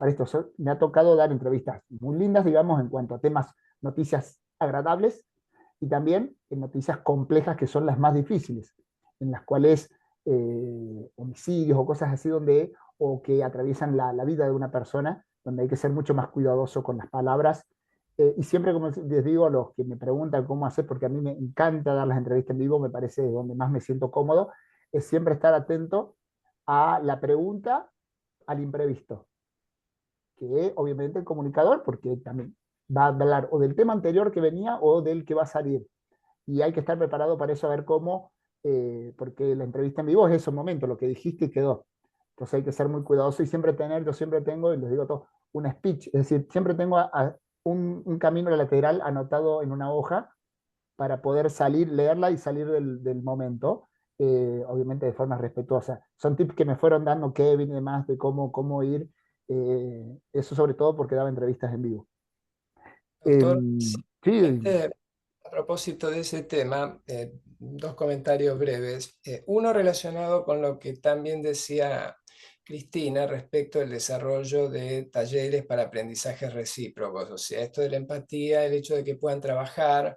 esto. Me ha tocado dar entrevistas muy lindas, digamos, en cuanto a temas, noticias agradables y también en noticias complejas que son las más difíciles, en las cuales homicidios o cosas así o que atraviesan la vida de una persona, donde hay que ser mucho más cuidadoso con las palabras. Y siempre, como les digo a los que me preguntan cómo hacer, porque a mí me encanta dar las entrevistas en vivo, me parece donde más me siento cómodo, es siempre estar atento a la pregunta, al imprevisto, que obviamente el comunicador, porque también va a hablar o del tema anterior que venía o del que va a salir. Y hay que estar preparado para eso, a ver cómo, porque la entrevista en vivo es ese momento, lo que dijiste quedó. Entonces hay que ser muy cuidadoso y siempre yo siempre tengo, y les digo todo, un speech, es decir, siempre tengo un camino lateral anotado en una hoja para poder salir, leerla y salir del momento, obviamente de forma respetuosa. Son tips que me fueron dando Kevin y demás de cómo ir, eso sobre todo porque daba entrevistas en vivo. Doctor, Sí, a propósito de ese tema, dos comentarios breves. Uno relacionado con lo que también decía Cristina respecto al desarrollo de talleres para aprendizajes recíprocos, o sea, esto de la empatía, el hecho de que puedan trabajar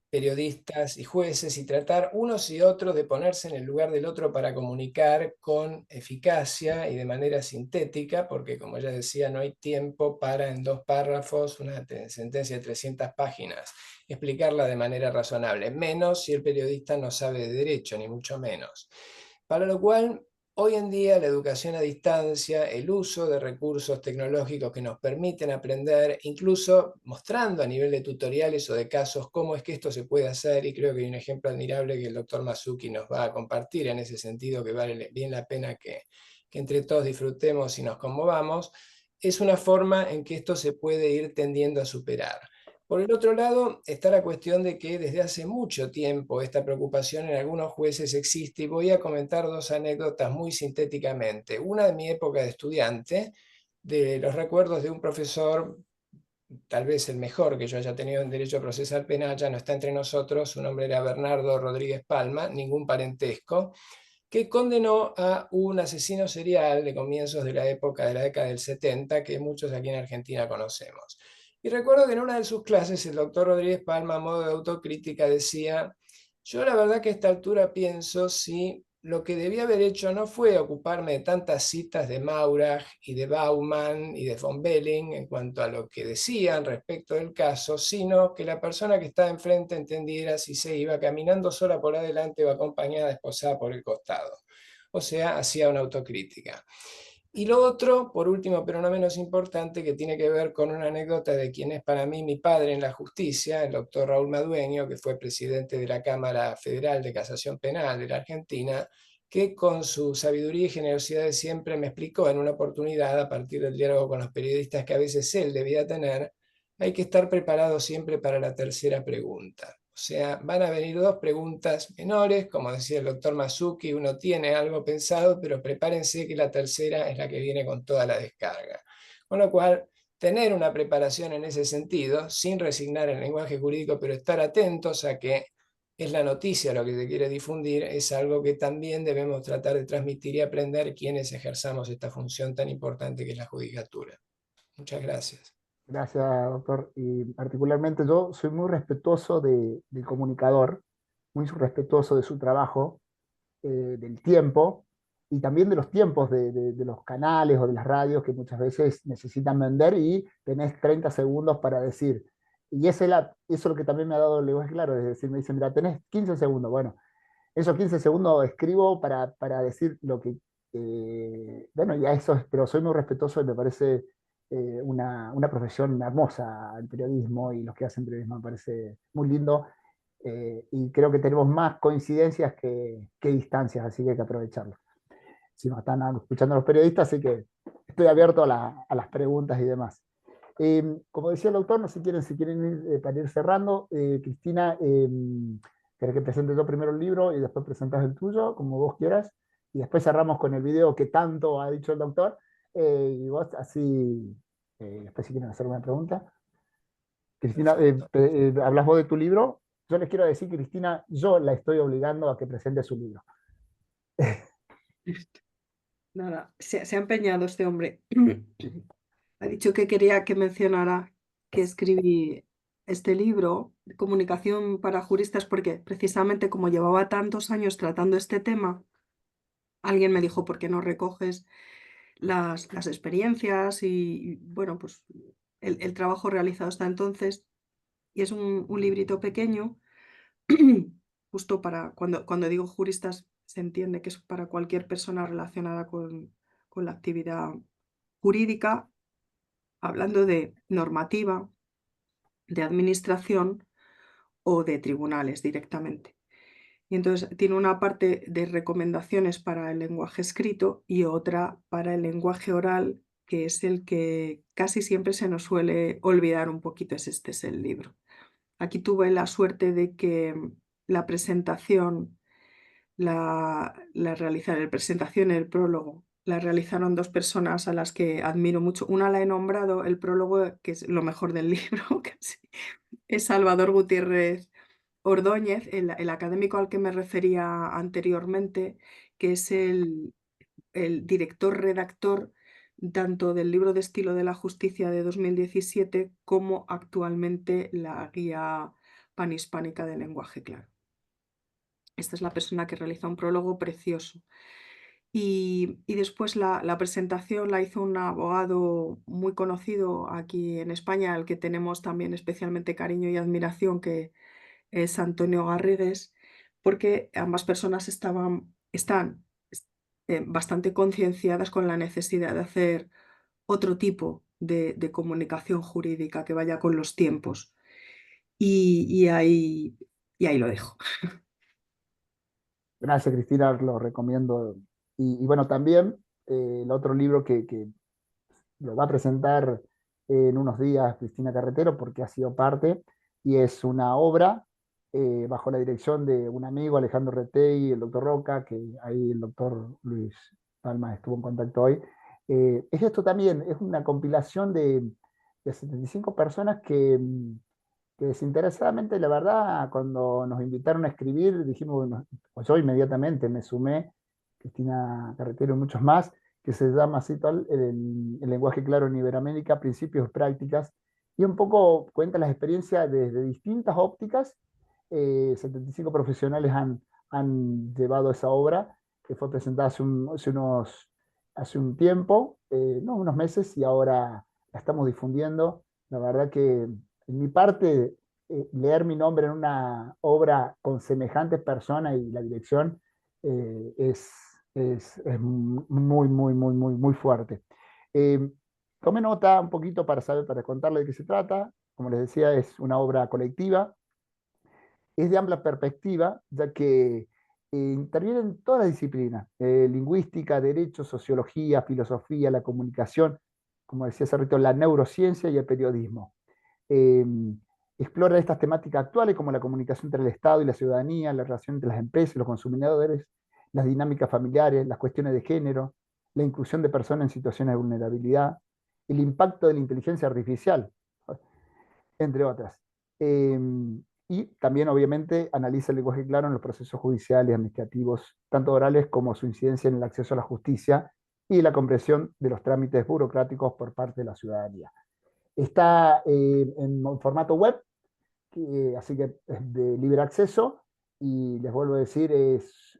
periodistas y jueces y tratar unos y otros de ponerse en el lugar del otro para comunicar con eficacia y de manera sintética, porque como ya decía, no hay tiempo para en 2 párrafos, una sentencia de 300 páginas, explicarla de manera razonable, menos si el periodista no sabe de derecho, ni mucho menos. Para lo cual, hoy en día la educación a distancia, el uso de recursos tecnológicos que nos permiten aprender, incluso mostrando a nivel de tutoriales o de casos cómo es que esto se puede hacer, y creo que hay un ejemplo admirable que el doctor Masuki nos va a compartir en ese sentido, que vale bien la pena que entre todos disfrutemos y nos conmovamos, es una forma en que esto se puede ir tendiendo a superar. Por el otro lado, está la cuestión de que desde hace mucho tiempo esta preocupación en algunos jueces existe, y voy a comentar 2 anécdotas muy sintéticamente. Una de mi época de estudiante, de los recuerdos de un profesor, tal vez el mejor que yo haya tenido en Derecho Procesal Penal, ya no está entre nosotros, su nombre era Bernardo Rodríguez Palma, ningún parentesco, que condenó a un asesino serial de comienzos de la época de la década del 70, que muchos aquí en Argentina conocemos. Y recuerdo que en una de sus clases el doctor Rodríguez Palma, a modo de autocrítica, decía: yo la verdad que a esta altura pienso si lo que debía haber hecho no fue ocuparme de tantas citas de Maurach y de Bauman y de von Belling en cuanto a lo que decían respecto del caso, sino que la persona que estaba enfrente entendiera si se iba caminando sola por adelante o acompañada, esposada por el costado. O sea, hacía una autocrítica. Y lo otro, por último, pero no menos importante, que tiene que ver con una anécdota de quien es para mí mi padre en la justicia, el doctor Raúl Madueño, que fue presidente de la Cámara Federal de Casación Penal de la Argentina, que con su sabiduría y generosidad de siempre me explicó en una oportunidad, a partir del diálogo con los periodistas que a veces él debía tener, hay que estar preparado siempre para la tercera pregunta. O sea, van a venir 2 preguntas menores, como decía el doctor Masuki, uno tiene algo pensado, pero prepárense que la tercera es la que viene con toda la descarga. Con lo cual, tener una preparación en ese sentido, sin resignar el lenguaje jurídico, pero estar atentos a que es la noticia lo que se quiere difundir, es algo que también debemos tratar de transmitir y aprender quienes ejerzamos esta función tan importante que es la judicatura. Muchas gracias. gracias, doctor. Y particularmente yo soy muy respetuoso del comunicador, muy respetuoso de su trabajo, del tiempo y también de los tiempos de los canales o de las radios que muchas veces necesitan vender y tenés 30 segundos para decir. Y eso es lo que también me ha dado Leo, es claro, es decir, me dicen, mira, tenés 15 segundos. Bueno, esos 15 segundos escribo para decir lo que, bueno, ya eso, pero soy muy respetuoso y me parece una profesión hermosa el periodismo y los que hacen periodismo me parece muy lindo, y creo que tenemos más coincidencias que distancias, así que hay que aprovecharlo. Si nos están escuchando los periodistas, así que estoy abierto a las preguntas y demás. Como decía el autor, no sé si quieren ir, para ir cerrando, Cristina, ¿querés que presente yo primero el libro y después presentas el tuyo, como vos quieras? y después cerramos con el video que tanto ha dicho el doctor, y vos así, después si quieren hacer una pregunta. Cristina, hablas vos de tu libro. Yo les quiero decir, Cristina, yo la estoy obligando a que presente su libro. Nada, se ha empeñado este hombre. Ha dicho que quería que mencionara que escribí este libro, Comunicación para Juristas, porque precisamente como llevaba tantos años tratando este tema, alguien me dijo, ¿por qué no recoges las experiencias y, bueno, pues el trabajo realizado hasta entonces? Y es un librito pequeño, justo para, cuando digo juristas, se entiende que es para cualquier persona relacionada con la actividad jurídica, hablando de normativa, de administración o de tribunales directamente. Y entonces tiene una parte de recomendaciones para el lenguaje escrito y otra para el lenguaje oral, que es el que casi siempre se nos suele olvidar un poquito, este es el libro. Aquí tuve la suerte de que la presentación, la presentación, el prólogo, la realizaron dos personas a las que admiro mucho. Una la he nombrado, el prólogo, que es lo mejor del libro, casi, es Salvador Gutiérrez Ordóñez, el académico al que me refería anteriormente, que es el director-redactor tanto del libro de estilo de la justicia de 2017 como actualmente la guía panhispánica del lenguaje claro. Esta es la persona que realiza un prólogo precioso. Y después la presentación la hizo un abogado muy conocido aquí en España, al que tenemos también especialmente cariño y admiración, que es Antonio Garrigues, porque ambas personas están bastante concienciadas con la necesidad de hacer otro tipo de comunicación jurídica que vaya con los tiempos. Y ahí lo dejo. Gracias, Cristina, lo recomiendo. Y bueno, también el otro libro que lo va a presentar en unos días Cristina Carretero, porque ha sido parte, y es una obra bajo la dirección de un amigo, Alejandro Retey, y el doctor Roca, que ahí el doctor Luis Palma estuvo en contacto hoy. Es esto también, es una compilación de 75 personas que desinteresadamente, la verdad, cuando nos invitaron a escribir, dijimos, bueno, pues yo inmediatamente me sumé, Cristina Carretero y muchos más, que se llama así tal, el lenguaje claro en Iberoamérica, principios, prácticas, y un poco cuenta las experiencias desde distintas ópticas. 75 profesionales han llevado esa obra, que fue presentada hace un tiempo, no, unos meses, y ahora la estamos difundiendo. La verdad que en mi parte, leer mi nombre en una obra con semejantes personas y la dirección es muy, muy, muy, muy, muy fuerte. Eh, Tomé nota un poquito para saber, para contarle de qué se trata. Como les decía, es una obra colectiva, es de amplia perspectiva, ya que interviene en todas las disciplinas, lingüística, derecho, sociología, filosofía, la comunicación, como decía hace rato, la neurociencia y el periodismo. Eh, Explora estas temáticas actuales como la comunicación entre el Estado y la ciudadanía, la relación entre las empresas y los consumidores, las dinámicas familiares, las cuestiones de género, la inclusión de personas en situaciones de vulnerabilidad, el impacto de la inteligencia artificial, entre otras. Y también, obviamente, analiza el lenguaje claro en los procesos judiciales y administrativos, tanto orales como su incidencia en el acceso a la justicia y la comprensión de los trámites burocráticos por parte de la ciudadanía. Está en formato web, así que es de libre acceso, y les vuelvo a decir,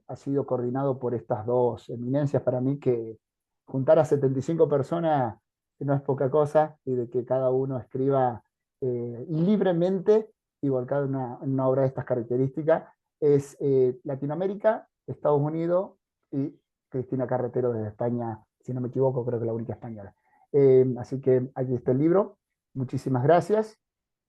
ha sido coordinado por estas dos eminencias para mí, que juntar a 75 personas no es poca cosa, y de que cada uno escriba libremente y volcado en una obra de estas características, es Latinoamérica, Estados Unidos y Cristina Carretero desde España, si no me equivoco, creo que la única española. Así que aquí está el libro. Muchísimas gracias.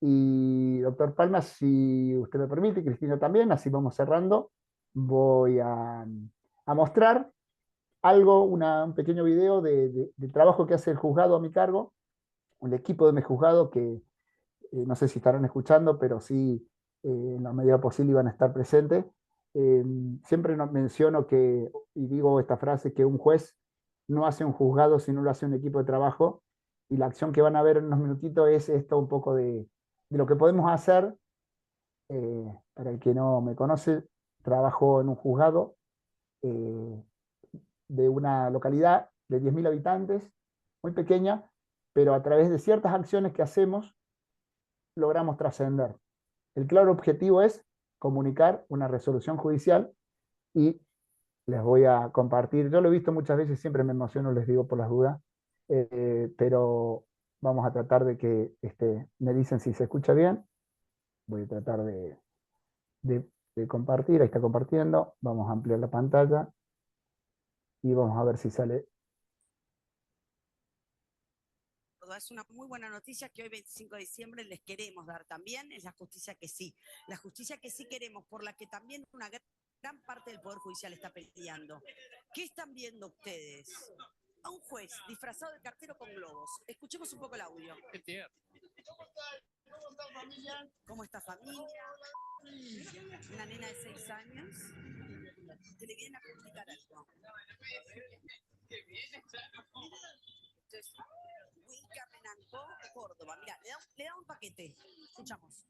Y doctor Palma, si usted me permite, Cristina también, así vamos cerrando, voy a mostrar algo, un pequeño video del trabajo que hace el juzgado a mi cargo, el equipo de mi juzgado, que no sé si estarán escuchando, pero sí, en la medida posible van a estar presentes. Siempre menciono y digo esta frase, que un juez no hace un juzgado, sino lo hace un equipo de trabajo, y la acción que van a ver en unos minutitos es esto, un poco de lo que podemos hacer. Para el que no me conoce, trabajo en un juzgado de una localidad de 10.000 habitantes, muy pequeña, pero a través de ciertas acciones que hacemos, logramos trascender. El claro objetivo es comunicar una resolución judicial, y les voy a compartir. Yo lo he visto muchas veces, siempre me emociono, les digo por las dudas, pero vamos a tratar de que me dicen si se escucha bien. Voy a tratar de compartir, ahí está compartiendo. Vamos a ampliar la pantalla y vamos a ver si sale. Es una muy buena noticia que hoy, 25 de diciembre, les queremos dar también. Es la justicia que sí. La justicia que sí queremos, por la que también una gran parte del Poder Judicial está peleando. ¿Qué están viendo ustedes? A un juez disfrazado de cartero con globos. Escuchemos un poco el audio. ¿Cómo está familia? Una nena de 6 años que le viene a comunicar algo. Entonces, Huilcarrenancó, Córdoba. Mira, le da un paquete. Escuchamos.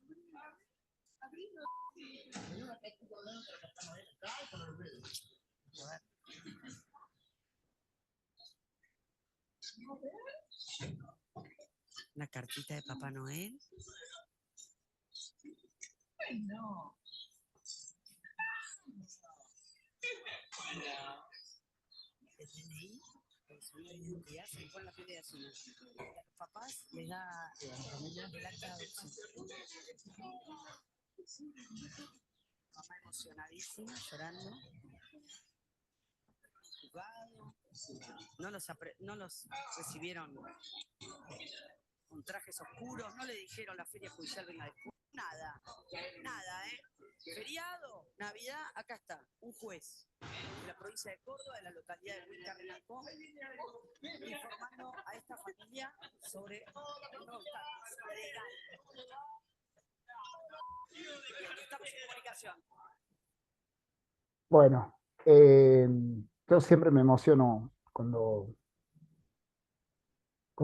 Una cartita de Papá Noel. Ay, no. El DNI, con su identidad, se pone la feria de azul. Los papás les da el acta de adopción. Mamá emocionadísima, llorando. Juzgado. No los recibieron con trajes oscuros, no le dijeron la feria judicial venga después. Nada, Feriado, Navidad, acá está, un juez de la provincia de Córdoba, de la localidad de Huilcarrenancó, informando a esta familia sobre el nuevo estatus legal. Estamos en comunicación. Bueno, yo siempre me emociono cuando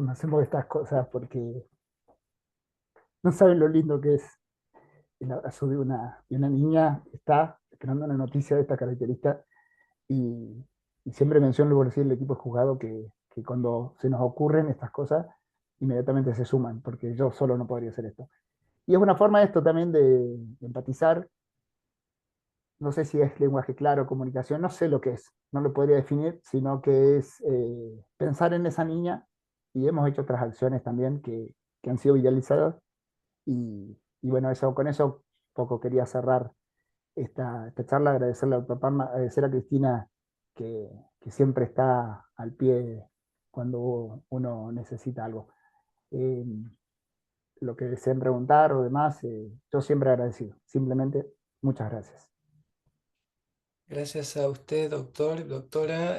hacemos estas cosas, porque no saben lo lindo que es el abrazo de una niña que está esperando una noticia de esta característica. Y siempre menciono, por decir, el equipo de juzgado, que cuando se nos ocurren estas cosas, inmediatamente se suman, porque yo solo no podría hacer esto. Y es una forma esto también de empatizar. No sé si es lenguaje claro, comunicación, no sé lo que es, no lo podría definir, sino que es pensar en esa niña, y hemos hecho otras acciones también que han sido viralizadas, y bueno, con eso poco quería cerrar esta charla, agradecerle al doctor Palma, agradecer a Cristina, que siempre está al pie cuando uno necesita algo. Lo que deseen preguntar o demás, yo siempre agradecido. Simplemente, muchas gracias. Gracias a usted, doctor, doctora.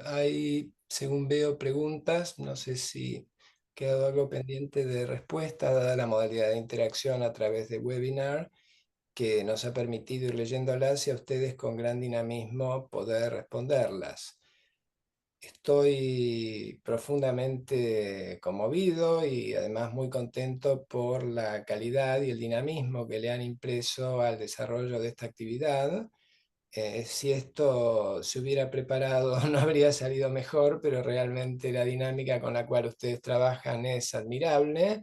Hay, según veo, preguntas. No sé si ha quedado algo pendiente de respuesta, dada la modalidad de interacción a través de webinar, que nos ha permitido ir leyéndolas y a ustedes con gran dinamismo poder responderlas. Estoy profundamente conmovido y además muy contento por la calidad y el dinamismo que le han impreso al desarrollo de esta actividad. Si esto se hubiera preparado no habría salido mejor, pero realmente la dinámica con la cual ustedes trabajan es admirable,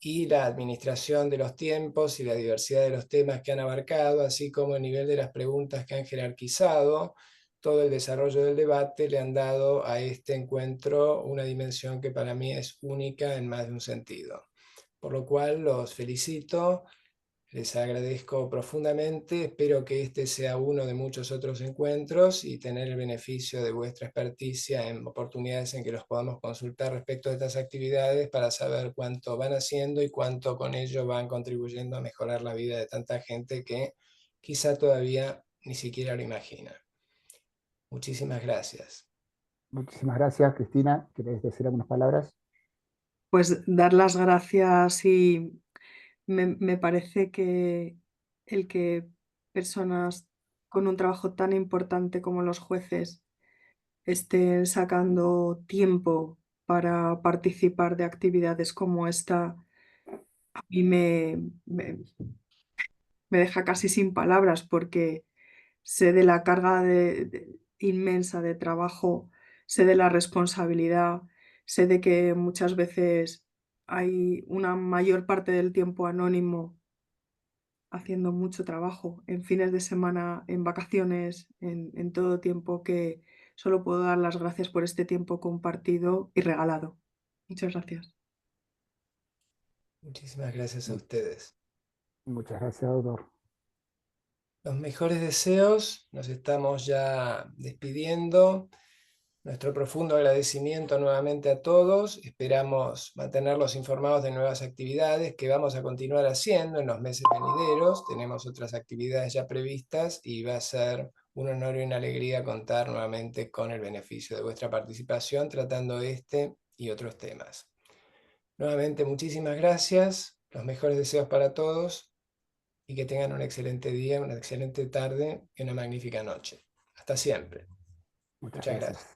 y la administración de los tiempos y la diversidad de los temas que han abarcado, así como el nivel de las preguntas que han jerarquizado, todo el desarrollo del debate le han dado a este encuentro una dimensión que para mí es única en más de un sentido. Por lo cual los felicito. Les agradezco profundamente, espero que este sea uno de muchos otros encuentros y tener el beneficio de vuestra experticia en oportunidades en que los podamos consultar respecto a estas actividades, para saber cuánto van haciendo y cuánto con ello van contribuyendo a mejorar la vida de tanta gente que quizá todavía ni siquiera lo imagina. Muchísimas gracias. Muchísimas gracias, Cristina. ¿Querés decir algunas palabras? Pues dar las gracias, y me parece que el que personas con un trabajo tan importante como los jueces estén sacando tiempo para participar de actividades como esta, a mí me deja casi sin palabras, porque sé de la carga inmensa de trabajo, sé de la responsabilidad, sé de que muchas veces hay una mayor parte del tiempo anónimo haciendo mucho trabajo, en fines de semana, en vacaciones, en todo tiempo, que solo puedo dar las gracias por este tiempo compartido y regalado. Muchas gracias. Muchísimas gracias a ustedes. Muchas gracias, doctor. Los mejores deseos, nos estamos ya despidiendo. Nuestro profundo agradecimiento nuevamente a todos. Esperamos mantenerlos informados de nuevas actividades que vamos a continuar haciendo en los meses venideros. Tenemos otras actividades ya previstas y va a ser un honor y una alegría contar nuevamente con el beneficio de vuestra participación tratando este y otros temas. Nuevamente, muchísimas gracias. Los mejores deseos para todos y que tengan un excelente día, una excelente tarde y una magnífica noche. Hasta siempre. Muchas Muchas gracias. gracias.